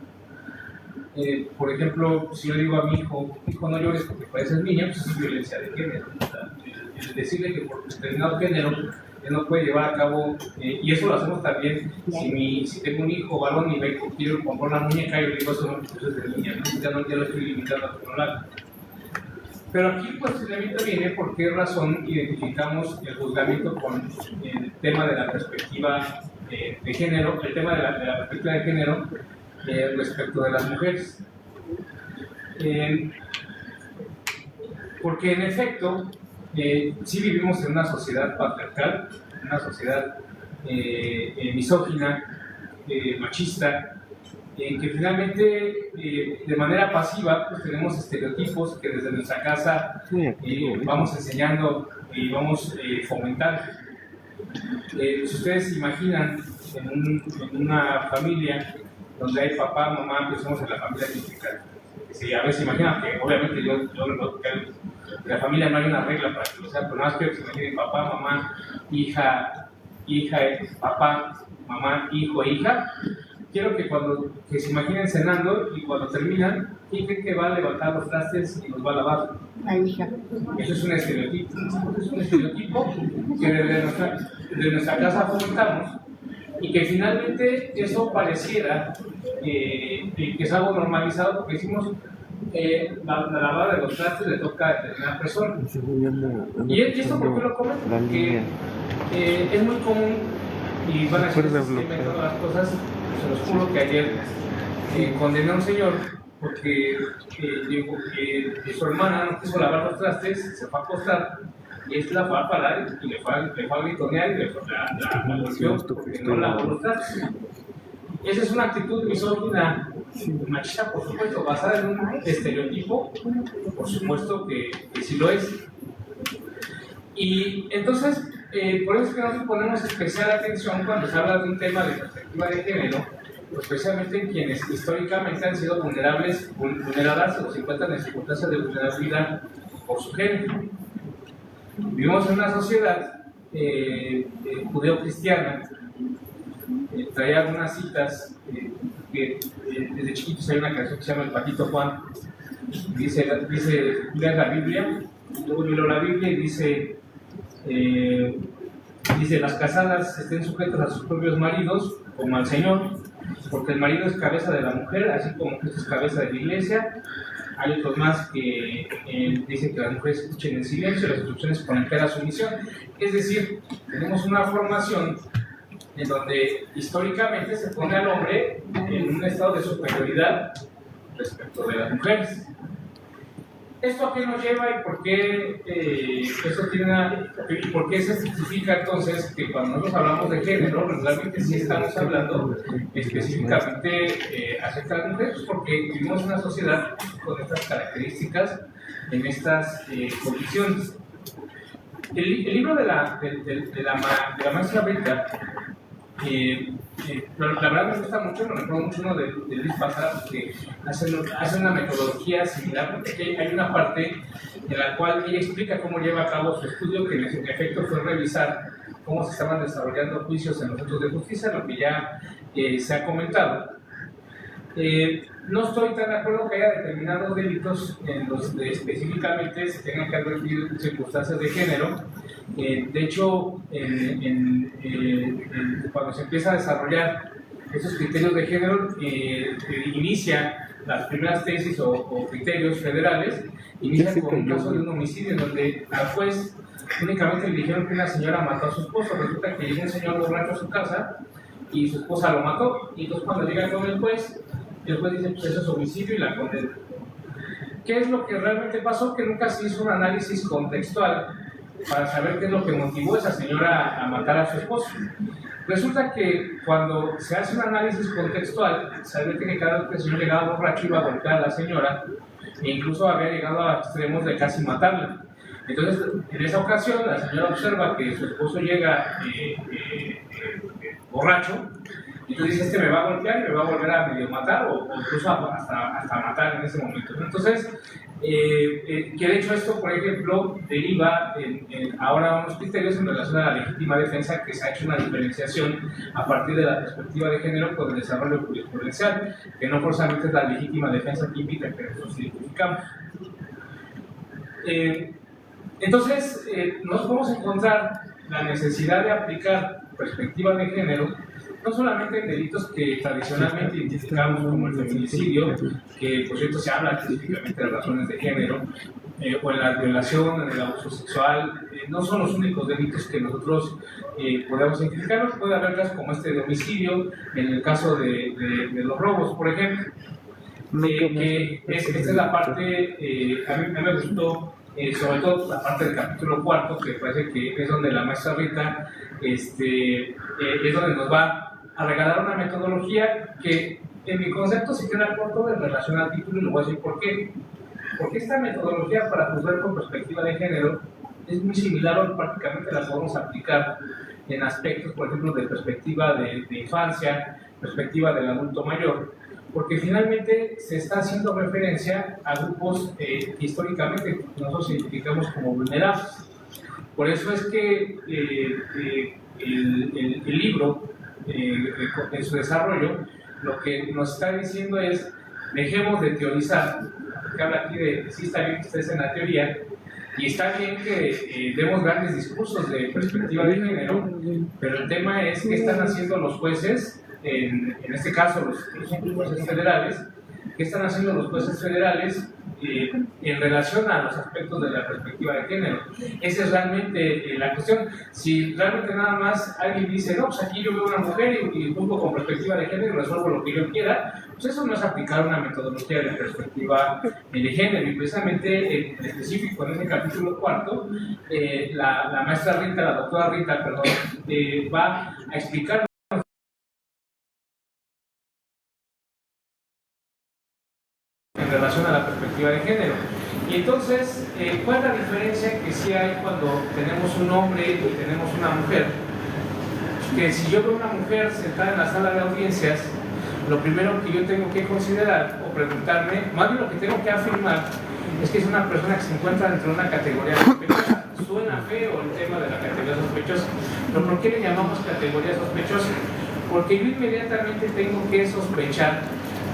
Por ejemplo, si yo digo a mi hijo no llores porque pareces niña, pues es violencia de género. El decirle que por determinado género él no puede llevar a cabo, y eso lo hacemos también si tengo un hijo varón y me quiero comprar una muñeca, yo le digo eso no, pues es de niña, ¿no? Ya lo estoy limitando a otro lado. Pero aquí el cuestionamiento viene por qué razón identificamos el juzgamiento con el tema de la perspectiva de género, el tema de la perspectiva de género respecto de las mujeres. Porque en efecto, sí vivimos en una sociedad patriarcal, una sociedad misógina, machista, en que finalmente de manera pasiva pues tenemos estereotipos que desde nuestra casa vamos enseñando y vamos fomentando. Si ustedes se imaginan en una familia donde hay papá, mamá, que somos en la familia típica, si a veces se imaginan que obviamente yo en la familia no hay una regla para que lo sea, pero nada más quiero que se imaginen papá, mamá, hija, papá, mamá, hijo e hija. Quiero que se imaginen cenando y cuando terminan, ¿quién cree que va a levantar los trastes y los va a lavar? La hija. Eso es un estereotipo. Es un estereotipo que desde nuestra... de nuestra casa fomentamos, y que finalmente eso pareciera que es algo normalizado, porque decimos la lavada de los trastes le toca a determinada persona. Y esto porque lo comento, porque es muy común, y van a decir que se inventan las cosas. Se los juro que ayer condené a un señor porque dijo que su hermana no quiso lavar los trastes, se fue a acostar, y él la fue a parar y le fue a gritonear y la golpeó porque no lavó los trastes. Esa es una actitud misógina, machista, por supuesto, basada en un estereotipo, por supuesto que sí lo es. Y entonces, por eso es que nosotros ponemos especial atención cuando se habla de un tema de perspectiva de género, especialmente en quienes históricamente han sido vulneradas o se encuentran en circunstancias de vulnerabilidad por su género. Vivimos en una sociedad judeo-cristiana. Traía algunas citas que desde chiquitos hay una canción que se llama El Patito Juan. Dice lean la Biblia, luego leo la Biblia y dice las casadas estén sujetas a sus propios maridos como al Señor, porque el marido es cabeza de la mujer, así como Cristo es cabeza de la iglesia. Hay otros más que dicen que las mujeres escuchen en silencio, las instrucciones con entera sumisión. Es decir, tenemos una formación en donde históricamente se pone al hombre en un estado de superioridad respecto de las mujeres. ¿Esto a qué nos lleva y por qué por qué se justifica entonces que cuando nosotros hablamos de género, realmente sí estamos hablando específicamente acerca de las mujeres? Porque vivimos en una sociedad con estas características, en estas condiciones. El libro de la maestra Brita, la verdad me gusta mucho, me recuerdo mucho uno de Luis Pasar, que hace una metodología similar, porque hay una parte en la cual ella explica cómo lleva a cabo su estudio, que en efecto fue revisar cómo se estaban desarrollando juicios en los centros de justicia, lo que ya se ha comentado. No estoy tan de acuerdo que haya determinados delitos en los que específicamente se tengan que advertir circunstancias de género. De hecho, cuando se empieza a desarrollar esos criterios de género, inician las primeras tesis o criterios federales, inician con un caso de un homicidio en donde al juez únicamente le dijeron que una señora mató a su esposo. Resulta que llegó un señor borracho a su casa y su esposa lo mató, y entonces cuando llega con el juez dice, pues eso es homicidio, y la condena. ¿Qué es lo que realmente pasó? Que nunca se hizo un análisis contextual para saber qué es lo que motivó a esa señora a matar a su esposo. Resulta que cuando se hace un análisis contextual, se advierte que cada vez que el señor llegaba borracho iba a golpear a la señora, e incluso había llegado a extremos de casi matarla. Entonces, en esa ocasión, la señora observa que su esposo llega borracho, y entonces dice, me va a golpear y me va a volver a medio matar, o incluso hasta matar en ese momento. Entonces, que de hecho esto, por ejemplo, deriva ahora unos criterios en relación a la legítima defensa, que se ha hecho una diferenciación a partir de la perspectiva de género con el desarrollo jurisprudencial, que no forzosamente es la legítima defensa que implica que nosotros identificamos. Entonces, nos podemos encontrar la necesidad de aplicar perspectiva de género no solamente en delitos que tradicionalmente identificamos como el feminicidio, que por cierto se habla específicamente de razones de género, o en la violación, en el abuso sexual, no son los únicos delitos que nosotros podemos identificar. Puede haber casos como este de homicidio, en el caso de los robos, por ejemplo. Esta es la parte, a mí me gustó, sobre todo la parte del capítulo 4, que parece que es donde la maestra Rita es donde nos va a regalar una metodología que en mi concepto se queda corto en relación al título, y lo voy a decir por qué. Porque esta metodología para juzgar con perspectiva de género es muy similar, o prácticamente la podemos aplicar en aspectos, por ejemplo, de perspectiva de infancia, perspectiva del adulto mayor, porque finalmente se está haciendo referencia a grupos que históricamente nosotros identificamos como vulnerables. Por eso es que el libro, en su desarrollo, lo que nos está diciendo es, dejemos de teorizar, porque habla aquí de si está bien que estés en la teoría, Y está bien que demos grandes discursos de perspectiva de género, pero el tema es qué están haciendo los jueces, en este caso los jueces federales, qué están haciendo los jueces federales en relación a los aspectos de la perspectiva de género. Esa es realmente la cuestión. Si realmente nada más alguien dice, no, pues aquí yo veo una mujer y juzgo con perspectiva de género y resuelvo lo que yo quiera, pues eso no es aplicar una metodología de perspectiva de género. Y precisamente en específico en ese capítulo 4, la maestra Rita, la doctora Rita, perdón, va a explicar en relación a la perspectiva de género. Y entonces, ¿cuál es la diferencia que sí hay cuando tenemos un hombre y tenemos una mujer? Que si yo veo una mujer sentada en la sala de audiencias, lo primero que yo tengo que considerar o preguntarme, más bien lo que tengo que afirmar, es que es una persona que se encuentra dentro de una categoría sospechosa. Suena feo el tema de la categoría sospechosa, pero ¿por qué le llamamos categoría sospechosa? Porque yo inmediatamente tengo que sospechar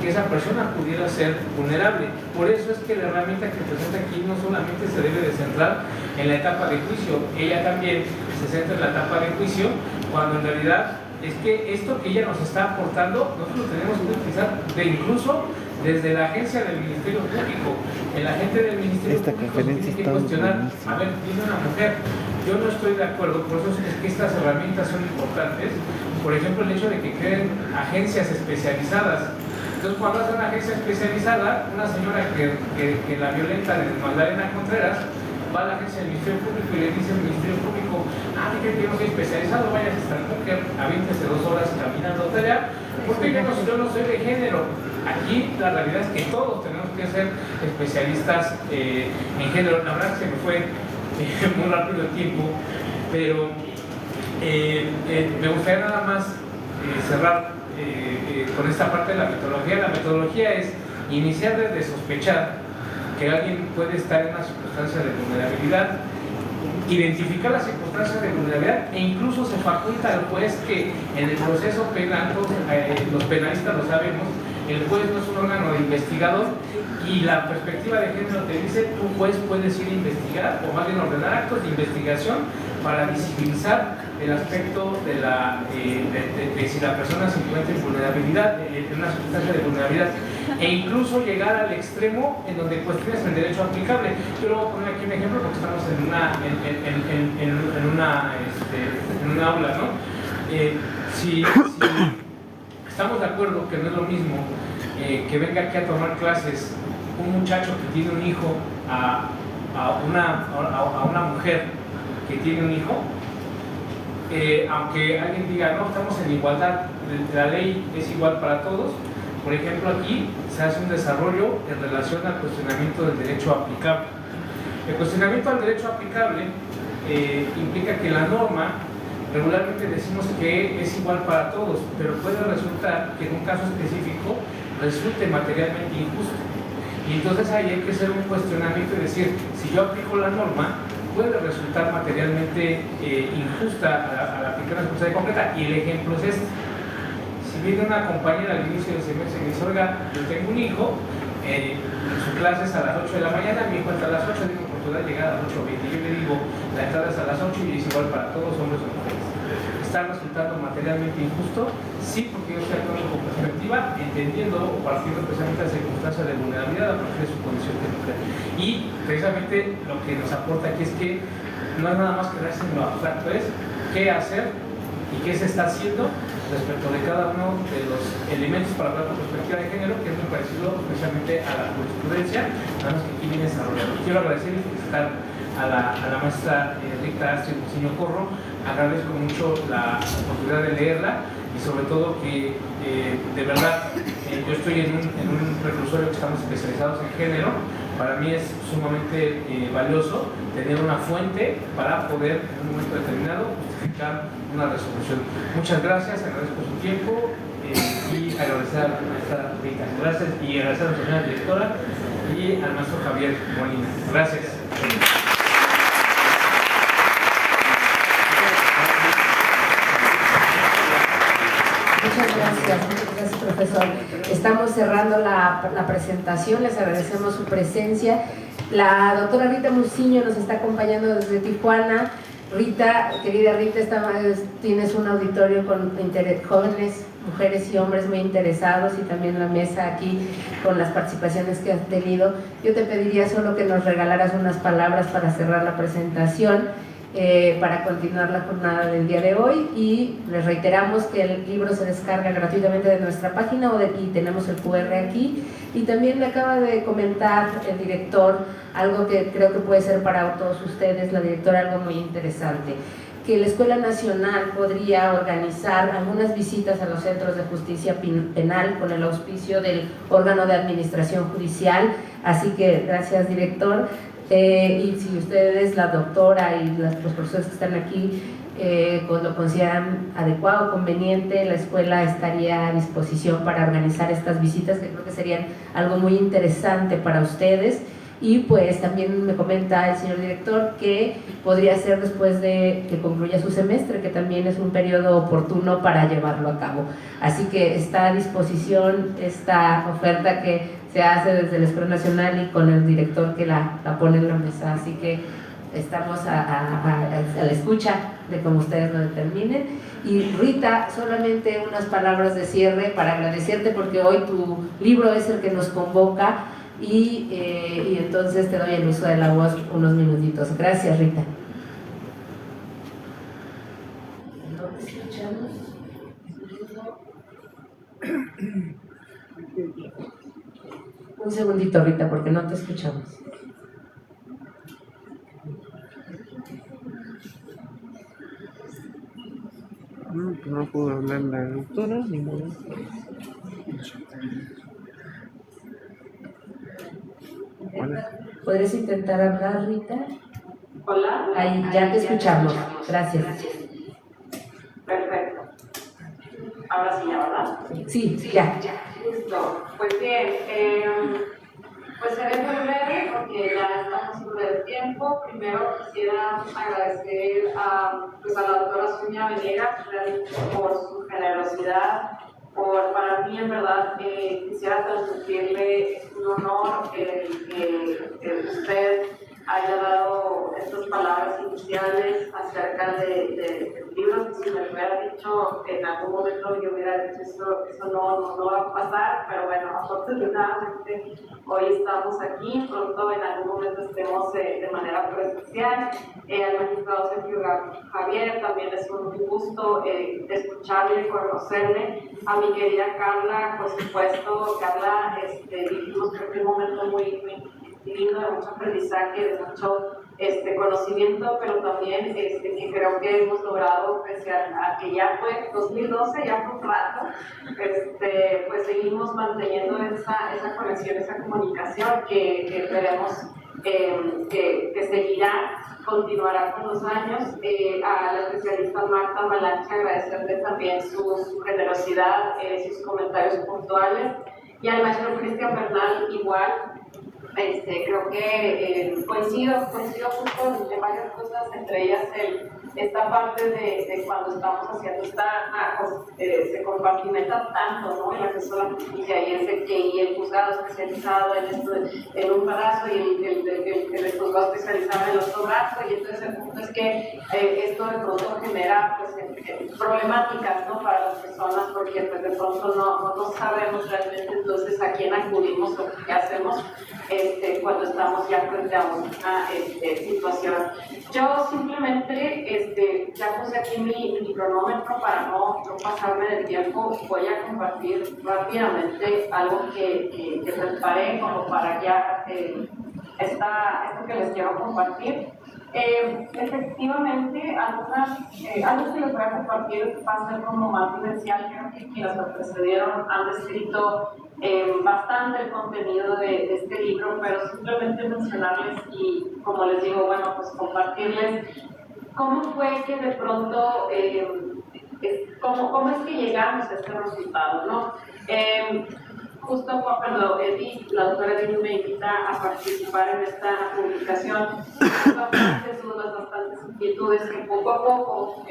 que esa persona pudiera ser vulnerable. Por eso es que la herramienta que presenta aquí no solamente se debe de centrar en la etapa de juicio, ella también se centra en la etapa de juicio, cuando en realidad es que esto que ella nos está aportando, nosotros tenemos que utilizar incluso desde la agencia del Ministerio Público. El agente del Ministerio Público tiene que cuestionar, a ver, dice una mujer, yo no estoy de acuerdo, por eso es que estas herramientas son importantes. Por ejemplo, el hecho de que creen agencias especializadas. Entonces, cuando hace una agencia especializada, una señora que la violentan en Magdalena Contreras, va a la agencia del Ministerio Público y le dice al Ministerio Público, ¿qué cree que yo no soy especializado? Vaya a estar mujer, aviéntese 2 horas caminando hasta allá, porque yo no soy de género. Aquí la realidad es que todos tenemos que ser especialistas en género. La verdad es que me fue muy rápido el tiempo, pero me gustaría nada más cerrar con esta parte de la metodología. La metodología es iniciar desde sospechar que alguien puede estar en una circunstancia de vulnerabilidad, identificar las circunstancias de vulnerabilidad e incluso se faculta al juez que en el proceso penal, los penalistas lo sabemos, el juez no es un órgano de investigador y la perspectiva de género te dice, tu juez puedes ir a investigar o más bien ordenar actos de investigación para visibilizar el aspecto de si la persona se encuentra en vulnerabilidad, en una circunstancia de vulnerabilidad, e incluso llegar al extremo en donde cuestiones el derecho aplicable. Yo lo voy a poner aquí un ejemplo porque estamos en una aula, ¿no? Si estamos de acuerdo que no es lo mismo que venga aquí a tomar clases un muchacho que tiene un hijo a una mujer que tiene un hijo, aunque alguien diga, no, estamos en igualdad, la ley es igual para todos. Por ejemplo, aquí se hace un desarrollo en relación al cuestionamiento del derecho aplicable. El cuestionamiento al derecho aplicable implica que la norma, regularmente decimos que es igual para todos, pero puede resultar que en un caso específico resulte materialmente injusto. Y entonces ahí hay que hacer un cuestionamiento y decir, si yo aplico la norma, puede resultar materialmente injusta al aplicar una circunstancia concreta. Y el ejemplo es este. Si viene una compañera al inicio del semestre y dice, oiga, yo tengo un hijo, su clase es a las 8 de la mañana, mi hijo entra a las 8, tengo oportunidad de llegar a las 8:20. Yo le digo, la entrada es a las 8 y es igual para todos, hombres o mujeres. ¿Está resultando materialmente injusto? Sí, porque yo estoy actuando con perspectiva, entendiendo o partiendo precisamente de la circunstancia de vulnerabilidad a partir de su condición de mujer. Y precisamente lo que nos aporta aquí es que no es nada más quedarse en lo abstracto, es qué hacer y qué se está haciendo respecto de cada uno de los elementos para hablar con perspectiva de género, que es muy parecido especialmente a la jurisprudencia, nada más que aquí viene desarrollado. Quiero agradecer y felicitar a la maestra Rita Astrid Muciño Corro. Agradezco mucho la oportunidad de leerla y sobre todo que de verdad yo estoy en un reclusorio que estamos especializados en género. Para mí es sumamente valioso tener una fuente para poder en un momento determinado justificar una resolución. Muchas gracias, agradezco su tiempo y agradecer a la maestra Rita. Gracias y agradecer a la señora directora y al maestro Javier Molina. Gracias. Muchas gracias, profesor. Estamos cerrando la presentación, les agradecemos su presencia La doctora Rita Muciño nos está acompañando desde Tijuana. Rita, querida Rita, tienes un auditorio con jóvenes, mujeres y hombres muy interesados, y también la mesa aquí con las participaciones que has tenido. Yo te pediría solo que nos regalaras unas palabras para cerrar la presentación, para continuar la jornada del día de hoy, y les reiteramos que el libro se descarga gratuitamente de nuestra página y tenemos el QR aquí. Y también me acaba de comentar el director algo que creo que puede ser para todos ustedes, la directora, algo muy interesante, que la Escuela Nacional podría organizar algunas visitas a los centros de justicia penal con el auspicio del órgano de administración judicial. Así que gracias, director. Y si ustedes, la doctora y los profesores que están aquí, lo consideran adecuado, conveniente, la escuela estaría a disposición para organizar estas visitas, que creo que serían algo muy interesante para ustedes. Y pues también me comenta el señor director que podría ser después de que concluya su semestre, que también es un periodo oportuno para llevarlo a cabo. Así que está a disposición esta oferta que se hace desde la Escuela Nacional y con el director que la pone en la mesa. Así que estamos a la escucha de cómo ustedes lo determinen. Y Rita, solamente unas palabras de cierre para agradecerte, porque hoy tu libro es el que nos convoca. Y entonces te doy el uso de la voz unos minutitos. Gracias, Rita. ¿No te escuchamos? Un segundito, Rita, porque no te escuchamos. No puedo hablar la doctora ni modo. ¿Podrías intentar hablar, Rita? Hola. Ahí, ya te escuchamos. Gracias. Perfecto. Ahora sí, ¿ya, verdad? Sí, ya. Listo. Pues bien, pues seré muy breve porque ya estamos sobre el tiempo. Primero quisiera agradecer a la doctora Zuña Venegas por su generosidad. Para mí, en verdad, quisiera transmitirle un honor que usted haya dado estas palabras iniciales acerca del libro. Si me hubiera dicho que en algún momento yo hubiera dicho eso no va a pasar, pero bueno, afortunadamente hoy estamos aquí, pronto en algún momento estemos de manera presencial. Al magistrado Sergio Javier, también es un gusto escucharle y conocerle. A mi querida Carla, por supuesto, Carla, vivimos un momento muy lindo, de mucho aprendizaje, de mucho conocimiento, pero también que creo que hemos logrado, pese a que ya fue 2012, ya fue un rato, pues seguimos manteniendo esa conexión, esa comunicación que esperemos que seguirá, continuará con los años. A la especialista Marta Malanche, agradecerle también su generosidad, sus comentarios puntuales, y al maestro Cristian Bernal igual. Creo que coincido justo en varias cosas, entre ellas esta parte de cuando estamos haciendo se compartimenta tanto, ¿no? El acceso a la justicia y el juzgado especializado en un brazo y el juzgado especializado en el otro brazo, y entonces el punto es que esto de pronto genera pues, problemáticas, ¿no? Para las personas, porque pues, de pronto no sabemos realmente entonces a quién acudimos o qué hacemos cuando estamos ya frente a una situación. Yo simplemente ya puse aquí mi cronómetro para no pasarme del tiempo. Voy a compartir rápidamente algo que preparé como para ya esto que les quiero compartir. Efectivamente, algo que les voy a compartir va a ser como más vivencial. Creo que quienes me precedieron han descrito bastante el contenido de este libro, pero simplemente mencionarles y, como les digo, bueno, pues compartirles cómo fue que de pronto, cómo es que llegamos a este resultado, ¿no? justo cuando la doctora Edith me invita a participar en esta publicación, bastantes dudas, bastantes inquietudes que poco a poco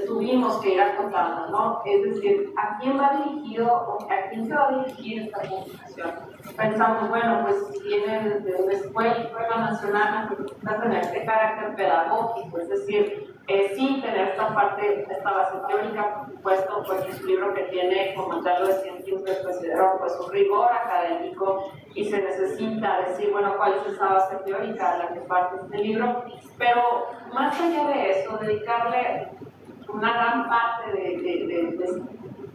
tuvimos que ir acotando, ¿no? Es decir, ¿a quién va dirigido o a quién se va a dirigir esta publicación? Pensamos, bueno, pues si viene de una escuela nacional, va a tener este carácter pedagógico, es decir, sí tener esta base teórica, por supuesto, pues es un libro que tiene, como ya lo decía, ustedes consideraron, pues un rigor académico y se necesita decir, bueno, cuál es esa base teórica a la que parte este libro, pero más allá de eso, dedicarle una gran parte de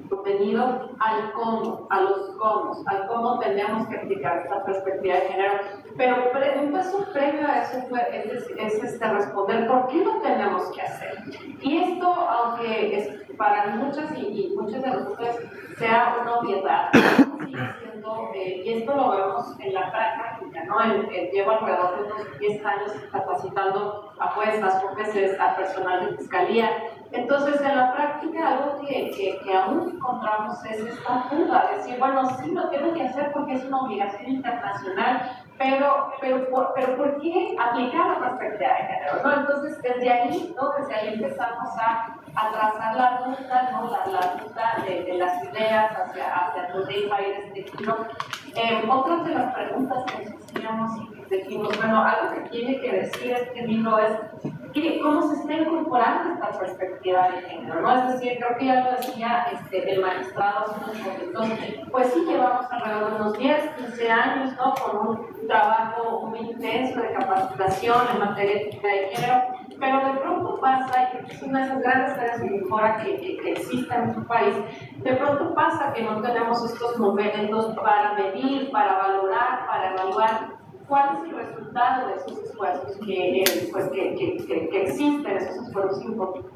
contenido al cómo, a los cómo, al cómo tenemos que aplicar esta perspectiva de género. Pero un paso previo a eso es responder por qué lo tenemos que hacer. Y esto, aunque es para muchas y muchos de nosotros sea una obviedad, sigue siendo, y esto lo vemos en la práctica, ¿no? Llevo alrededor de unos 10 años capacitando a juezas, jueces, a personal de fiscalía. Entonces, en la práctica, algo que aún encontramos es esta duda, decir, bueno, sí lo tengo que hacer porque es una obligación internacional, pero ¿por qué aplicar la perspectiva de género? ¿No? Entonces, desde ahí empezamos a trazar la ruta, ¿no? La ruta de las ideas hacia donde iba a ir este libro. Otras de las preguntas que nos hacíamos y dijimos, bueno, algo que tiene que decir este libro es cómo se está incorporando esta perspectiva de género, ¿no? Es decir, creo que ya lo decía el magistrado hace unos momentos, pues sí llevamos alrededor de unos 10, 15 años, ¿no? Con un trabajo muy intenso de capacitación en materia de género, pero de pronto pasa, y creo que es una de esas grandes áreas de mejora que existe en nuestro país, de pronto pasa que no tenemos estos momentos para medir, para valorar, para evaluar cuál es el resultado de esos esfuerzos que existen, esos esfuerzos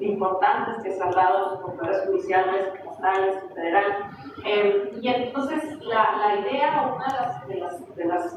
importantes que se han dado los poderes judiciales, estatales, federales. Y entonces la idea, una de las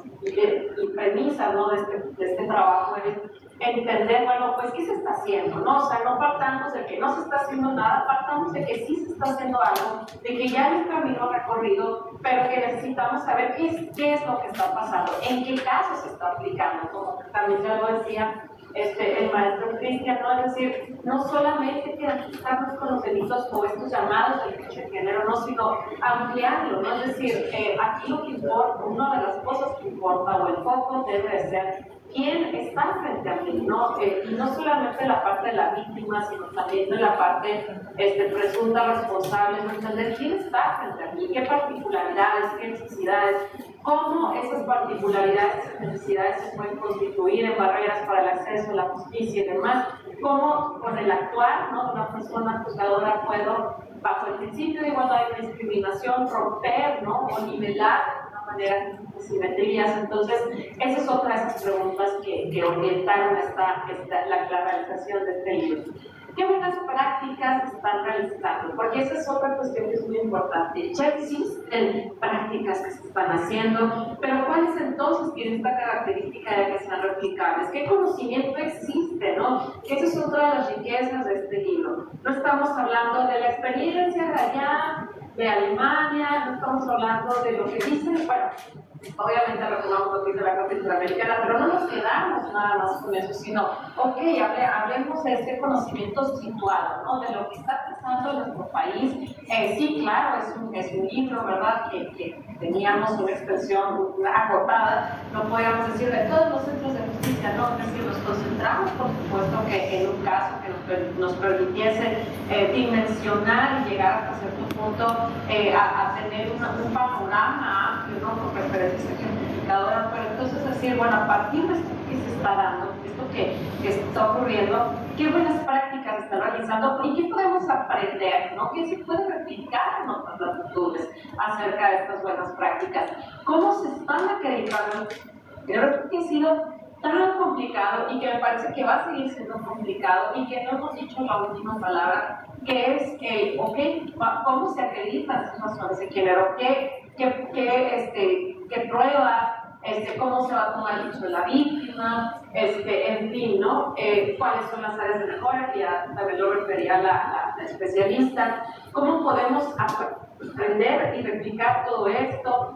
premisas, ¿no? de este trabajo es entender, bueno, pues qué se está haciendo, ¿no? O sea, no partamos de que no se está haciendo nada, partamos de que sí se está haciendo algo, de que ya hay un camino recorrido, pero que necesitamos saber qué es lo que está pasando, en qué caso se está aplicando, como también ya lo decía el maestro Cristian, ¿no? Es decir, no solamente quedarnos con los delitos o estos llamados delitos de género, no, sino ampliarlo, ¿no? Es decir, aquí lo que importa, una de las cosas que importa o el foco debe de ser quién está frente a mí, ¿no? Y no solamente la parte de la víctima, sino también de la parte presunta responsable, ¿no? Entender quién está frente a mí, qué particularidades, qué necesidades, cómo esas particularidades y necesidades se pueden constituir en barreras para el acceso a la justicia y demás, cómo con el actuar, ¿no? de una persona juzgadora puedo, bajo el principio de igualdad y no discriminación, romper, ¿no? o nivelar manera de simetrías. Entonces, esa es otra de esas preguntas que orientaron la realización de este libro. ¿Qué buenas prácticas se están realizando? Porque esa es otra cuestión que es muy importante. Ya existen prácticas que se están haciendo, pero ¿cuáles entonces tienen esta característica de que sean replicables? ¿Qué conocimiento existe, no? Esa es otra de las riquezas de este libro. No estamos hablando de la experiencia de allá, de Alemania, no estamos hablando de lo que dicen, bueno, obviamente retomamos lo que dice la Corte Interamericana, pero no nos quedamos nada más con eso, sino, ok, hablemos de este conocimiento situado, ¿no? De lo que está pasando en nuestro país. Sí, claro, es un libro, ¿verdad? Que teníamos una expresión acotada, no podíamos decir de todos los centros de justicia, no, es decir, nos concentramos, por supuesto, que en un caso que nos permitiese dimensionar y llegar hasta cierto punto a tener un panorama amplio, ¿no? Con referencias ejemplificadoras, pero entonces decir, bueno, a partir de esto que se está dando, esto que está ocurriendo, qué buenas prácticas se están realizando y qué podemos aprender, ¿no? ¿Qué se puede replicar en otras latitudes acerca de estas buenas prácticas? ¿Cómo se están acreditando? Yo creo que ha sido tan complicado y que me parece que va a seguir siendo complicado y que no hemos dicho la última palabra, que es que, ¿cómo se acreditan esas razones de género? ¿Qué pruebas? ¿Cómo se va a tomar el dicho de la víctima? En fin, ¿no? ¿Cuáles son las áreas de mejora? Que ya también lo refería la especialista. ¿Cómo podemos aprender aprender y replicar todo esto.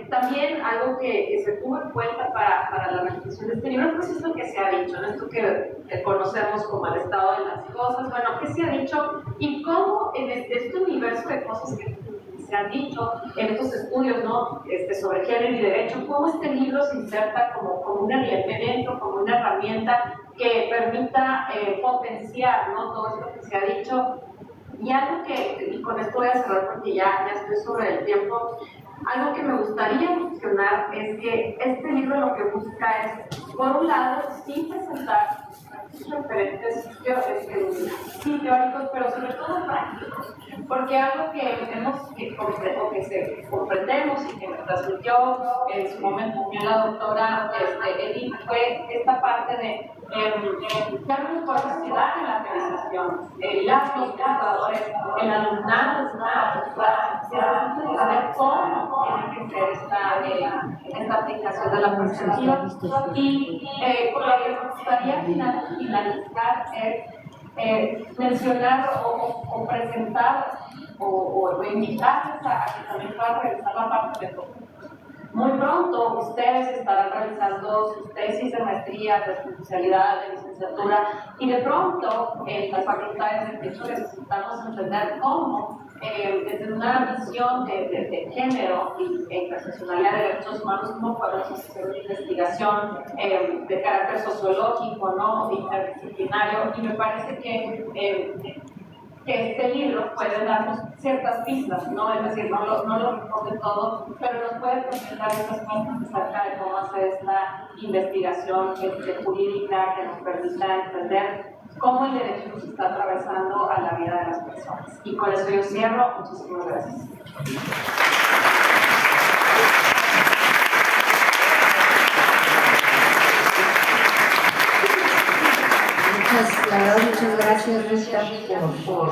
También algo que se tuvo en cuenta para la realización de este libro, pues es lo que se ha dicho, ¿no? Esto que conocemos como el estado de las cosas, bueno, ¿qué se ha dicho? Y cómo en este universo de cosas que se han dicho en estos estudios, ¿no? Sobre género y derecho, cómo este libro se inserta como un elemento, como una herramienta que permita potenciar, ¿no? Todo esto que se ha dicho. Y algo y con esto voy a cerrar porque ya estoy sobre el tiempo, algo que me gustaría mencionar es que este libro lo que busca es, por un lado, sí presentar referentes teóricos, pero sobre todo prácticos, porque algo que comprendemos y que nos transmitió en su momento la doctora Edith fue esta parte de dar una capacidad en la organización, los educadores, el alumnado, saber cómo tiene que ser esta aplicación de la percepción. Y lo que me gustaría finalizar es mencionar o presentar o invitarles a que también puedan realizar la parte de todo. Muy pronto ustedes estarán realizando sus tesis de maestría, de especialidad, de licenciatura, y de pronto en las facultades de Derecho necesitamos entender cómo, desde una visión de género e interseccionalidad de derechos humanos, cómo podemos hacer una investigación de carácter sociológico, ¿no? Interdisciplinario, y me parece que este libro puede darnos ciertas pistas, ¿no? Es decir, no lo responde todo, pero nos puede presentar estas pistas acerca de cómo hacer esta investigación jurídica que nos permita entender cómo el derecho nos está atravesando a la vida de las personas. Y con eso yo cierro. Muchísimas gracias. Muchas gracias, Rita, por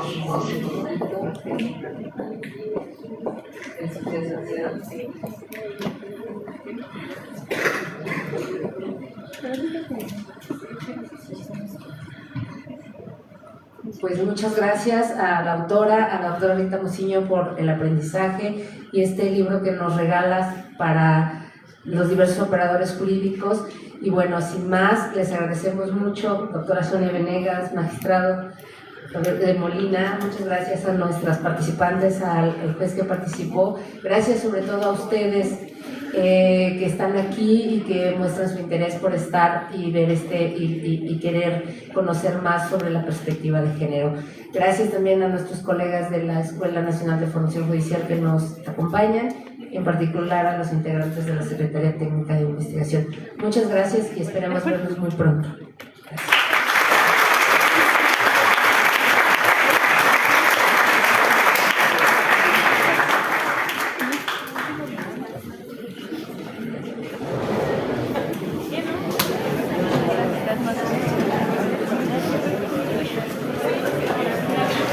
Pues muchas gracias a la doctora Rita Muciño por el aprendizaje y este libro que nos regalas para los diversos operadores jurídicos. Y bueno, sin más, les agradecemos mucho, doctora Sonia Venegas, magistrado de Molina, muchas gracias a nuestras participantes, al juez que participó, gracias sobre todo a ustedes que están aquí y que muestran su interés por estar y ver y querer conocer más sobre la perspectiva de género. Gracias también a nuestros colegas de la Escuela Nacional de Formación Judicial que nos acompañan, en particular a los integrantes de la Secretaría Técnica de Investigación. Muchas gracias y esperamos vernos muy pronto.